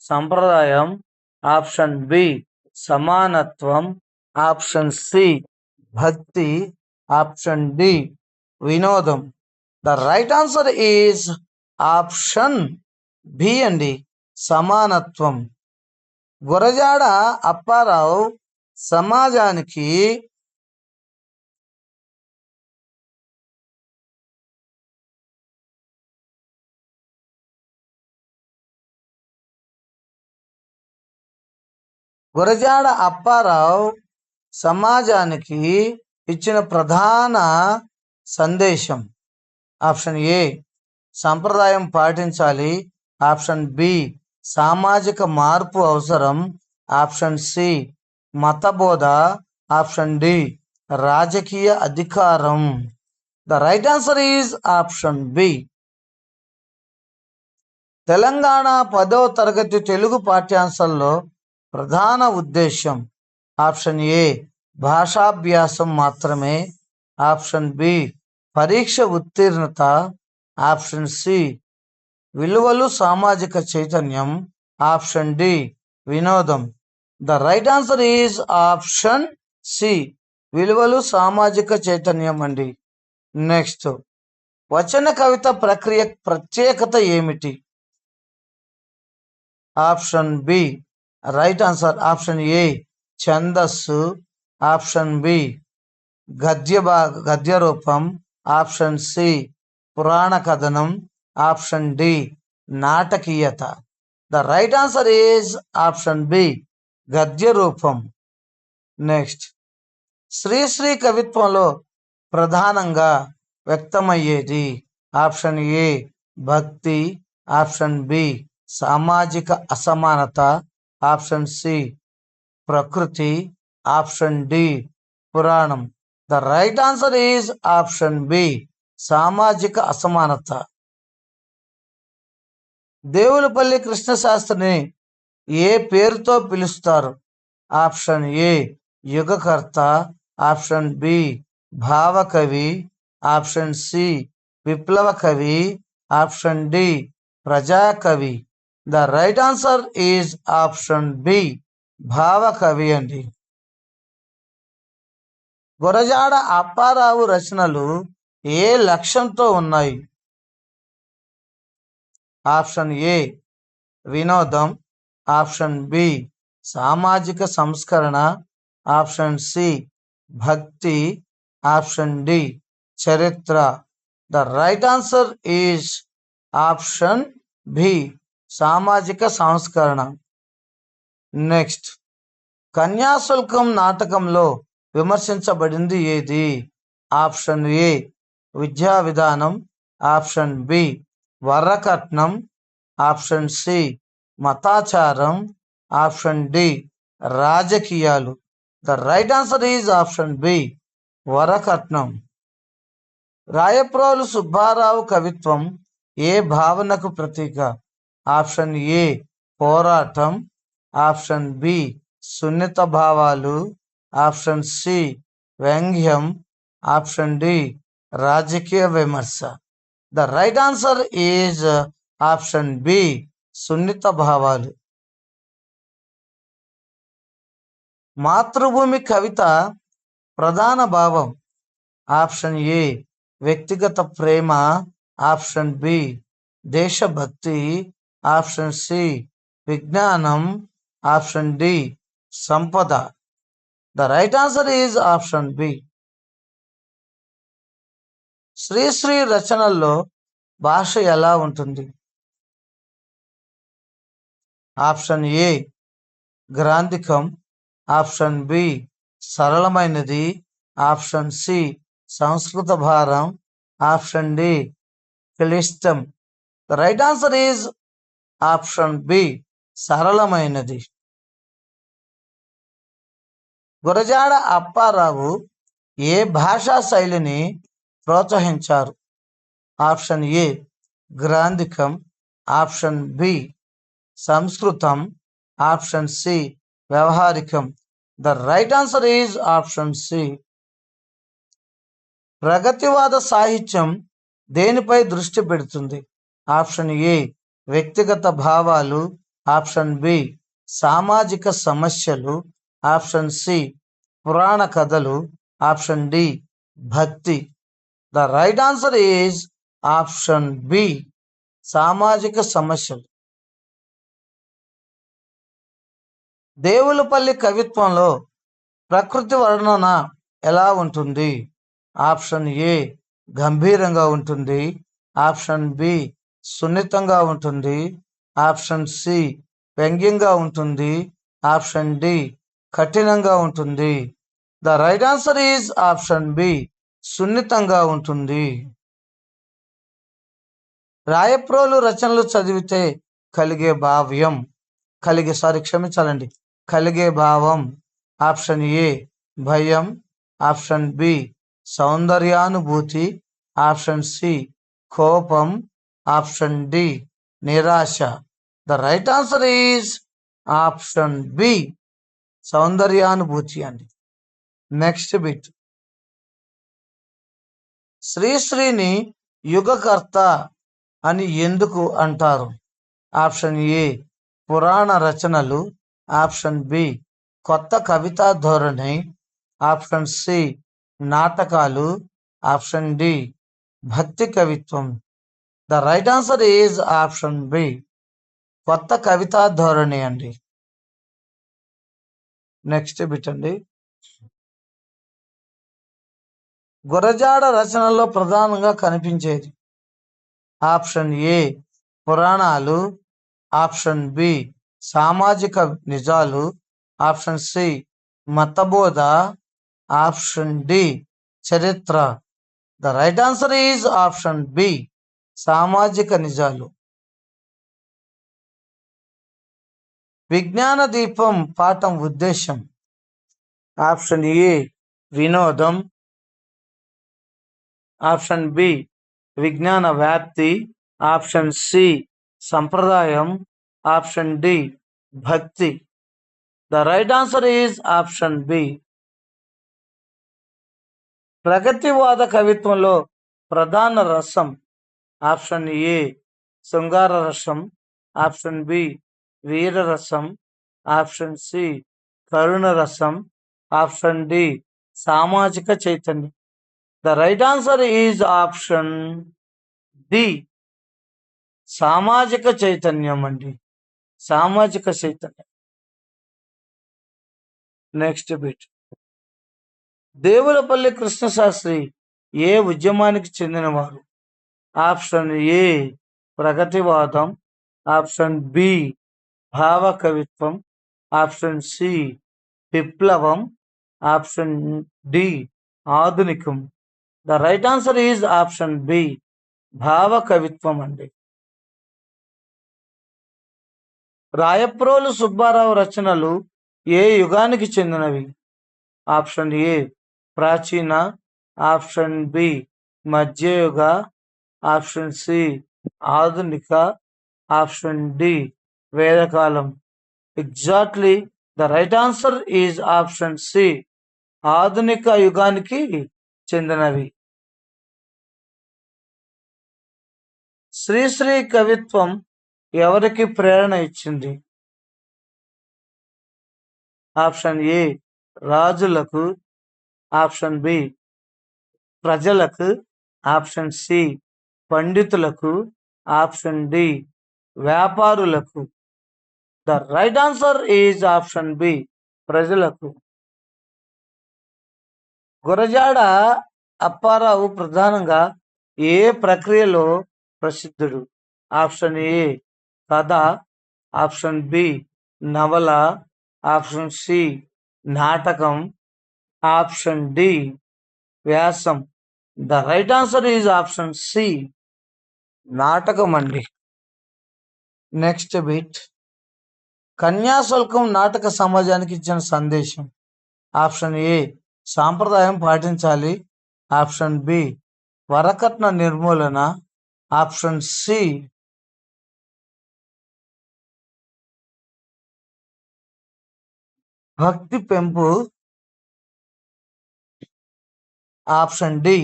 సంప్రదాయం, ఆప్షన్ బి సమానత్వం, ఆప్షన్ సి భక్తి, ఆప్షన్ డి వినోదం. The right answer is option B అండి, సమానత్వం. గురజాడ అప్పారావు సమాజానికి గురజాడ అప్పారావు సమాజానికి ఇచ్చిన ప్రధాన సందేశం. ఆప్షన్ ఏ సంప్రదాయం పాటించాలి, ఆప్షన్ బి సామాజిక మార్పు అవసరం, ఆప్షన్ సి మతబోధ, ఆప్షన్ డి రాజకీయ అధికారం. The right answer is option B. Telangana 10వ తరగతి తెలుగు పాఠ్యాంశాల్లో ప్రధాన ఉద్దేశం. ఆప్షన్ ఏ భాషాభ్యాసం మాత్రమే, ఆప్షన్ బి పరీక్ష ఉత్తీర్ణత, ఆప్షన్ సి విలువలు సామాజిక చైతన్యం, ఆప్షన్ డి వినోదం. The right answer is option C విలువలు సామాజిక చైతన్యం అండి. నెక్స్ట్, వచన కవిత ప్రక్రియ ప్రత్యేకత ఏమిటి? Option B right answer. Option A ఛందస్సు, ఆప్షన్ బి గద్య రూపం, ఆప్షన్ సి పురాణ కథనం, ఆప్షన్ డి నాటకీయత. The right answer is option B గద్య రూపం. నెక్స్ట్, శ్రీశ్రీ కవిత్వంలో ప్రధానంగా వ్యక్తమయ్యేది. ఆప్షన్ ఏ భక్తి, ఆప్షన్ బి సామాజిక అసమానత, ఆప్షన్ సి ప్రకృతి, ఆప్షన్ డి పురాణం. The right answer is option B సామాజిక అసమానత. దేవులపల్లి కృష్ణశాస్త్రిని ఏ పేరుతో పిలుస్తారు? ఆప్షన్ ఏ యుగకర్త, ఆప్షన్ బి భావకవి, ఆప్షన్ సి విప్లవ కవి, ఆప్షన్ డి ప్రజాకవి. The right answer is option B భావకవి అండి. గురజాడ అప్పారావు రచనలు ఏ లక్ష్యంతో ఉన్నాయి? ఆప్షన్ ఏ వినోదం, ఆప్షన్ బి సామాజిక సంస్కరణ, ఆప్షన్ సి భక్తి, ఆప్షన్ డి చరిత్ర. The right answer is option B సామాజిక సంస్కరణ. నెక్స్ట్, కన్యాశుల్కం నాటకంలో విమర్శించబడింది ఏది? ఆప్షన్ ఏ విద్యా విధానం, ఆప్షన్ బి వరకట్నం, ఆప్షన్ సి మతాచారం, ఆప్షన్ డి రాజకీయాలు. The right answer is option B వరకట్నం. రాయప్రోలు సుబ్బారావు కవిత్వం ఏ భావనకు ప్రతీక? ఆప్షన్ ఏ పోరాటం, ఆప్షన్ బి సున్నిత భావాలు, ఆప్షన్ సి వ్యంగ్యం, ఆప్షన్ డి రాజకీయ విమర్శ. The right answer is option B సున్నిత భావాలు. మాతృభూమి కవిత ప్రధాన భావం. ఆప్షన్ ఏ వ్యక్తిగత ప్రేమ, ఆప్షన్ బి దేశభక్తి, ఆప్షన్ సి విజ్ఞానం, ఆప్షన్ డి సంపద. The right answer is option B. Sri Sri రచనల్లో భాష ఎలా ఉంటుంది? ఆప్షన్ ఏ గ్రాంధికం, ఆప్షన్ బి సరళమైనది, ఆప్షన్ సి సంస్కృత భారం, ఆప్షన్ డి క్లిష్టం. The right answer is option B సరళమైనది. గురజాడ అప్పారావు ఏ భాషా శైలిని ప్రోత్సహించారు? ఆప్షన్ ఏ గ్రాంధికం, ఆప్షన్ బి సంస్కృతం, ఆప్షన్ సి వ్యవహారికం. The right answer is option C. ప్రగతివాద సాహిత్యం దేనిపై దృష్టి పెడుతుంది? ఆప్షన్ ఏ వ్యక్తిగత భావాలు, ఆప్షన్ బి సామాజిక సమస్యలు, ఆప్షన్ సి పురాణ కథలు, ఆప్షన్ డి భక్తి. The right answer is option B సామాజిక సమస్యలు. దేవులపల్లి కవిత్వంలో ప్రకృతి వర్ణన ఎలా ఉంటుంది? ఆప్షన్ ఏ గంభీరంగా ఉంటుంది, ఆప్షన్ బి సున్నితంగా ఉంటుంది, ఆప్షన్ సి వ్యంగ్యంగా ఉంటుంది, ఆప్షన్ డి కఠినంగా ఉంటుంది. The right answer is option B సున్నితంగా ఉంటుంది. రాయప్రోలు రచనలు చదివితే కలిగే భావ్యం కలిగే భావం. ఆప్షన్ ఏ భయం, ఆప్షన్ బి సౌందర్యానుభూతి, ఆప్షన్ సి కోపం, ఆప్షన్ డి నిరాశ. The right answer is option B సౌందర్యానుభూతి అండి. Next bit. శ్రీశ్రీని యుగకర్త అని ఎందుకు అంటారు? ఆప్షన్ ఏ పురాణ రచనలు, ఆప్షన్ బి కొత్త కవితా ధోరణి, ఆప్షన్ సి నాటకాలు, ఆప్షన్ డి భక్తి కవిత్వం. The right answer is option B కొత్త కవితా ధోరణి అండి. నెక్స్ట్ బిట్ అండి. గురజాడ రచనల్లో ప్రధానంగా కనిపించేది? ఆప్షన్ ఏ పురాణాలు, ఆప్షన్ బి సామాజిక నిజాలు, ఆప్షన్ సి మతబోధ, ఆప్షన్ డి చరిత్ర. The right answer is option B సామాజిక నిజాలు. విజ్ఞాన దీపం పాఠం ఉద్దేశం? ఆప్షన్ ఏ వినోదం, ఆప్షన్ బి విజ్ఞాన వ్యాప్తి, ఆప్షన్ సి సంప్రదాయం, ఆప్షన్ డి భక్తి. The right answer is option B. ప్రగతివాద కవిత్వంలో ప్రధాన రసం? ఆప్షన్ ఏ శృంగార రసం, ఆప్షన్ బి వీర రసం, ఆప్షన్ సి కరుణ రసం, ఆప్షన్ డి సామాజిక చైతన్యం. The right answer is option D సామాజిక చైతన్యం అండి. సామాజిక చైతన్యం. Next bit. దేవులపల్లి కృష్ణశాస్త్రి ఏ ఉద్యమానికి చెందినవారు? ఆప్షన్ ఏ ప్రగతివాదం, ఆప్షన్ బి భావ కవిత్వం, ఆప్షన్ సి విప్లవం, ఆప్షన్ డి ఆధునికం. The right answer is option B భావ కవిత్వం అండి. రాయప్రోలు సుబ్బారావు రచనలు ఏ యుగానికి చెందినవి? ఆప్షన్ ఏ ప్రాచీన, ఆప్షన్ బి మధ్యయుగ, ఆప్షన్ సి ఆధునిక, ఆప్షన్ డి వేదకాలం. Exactly the right answer is option C ఆధునిక యుగానికి చెందినవి. శ్రీశ్రీ కవిత్వం ఎవరికి ప్రేరణ ఇచ్చింది? ఆప్షన్ ఏ రాజులకు, ఆప్షన్ బి ప్రజలకు, ఆప్షన్ సి పండితులకు, ఆప్షన్ డి వ్యాపారులకు. The right answer is option B ప్రజలకు. గురజాడ అప్పారావు ప్రధానంగా ఏ ప్రక్రియలో ప్రసిద్ధుడు? ఆప్షన్ ఏ కథ, ఆప్షన్ బి నవల, ఆప్షన్ సి నాటకం, ఆప్షన్ డి వ్యాసం. The right answer is option C నాటకం అండి. Next bit. కన్యాశుల్కం నాటక సమాజానికి ఇచ్చిన సందేశం? ఆప్షన్ ఏ సాంప్రదాయం పాటించాలి. ఆప్షన్ బి వరకట్న నిర్మూలన. ఆప్షన్ సి భక్తి పెంపు. ఆప్షన్ డి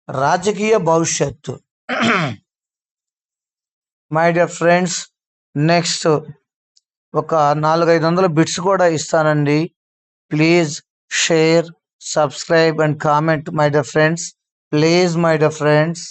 రాజకీయ భవిష్యత్తు. మై డియర్ ఫ్రెండ్స్, నెక్స్ట్ ఒక 400-500 బిట్స్ కూడా ఇస్తానండి. Please share, subscribe and comment my dear friends. Please my dear friends.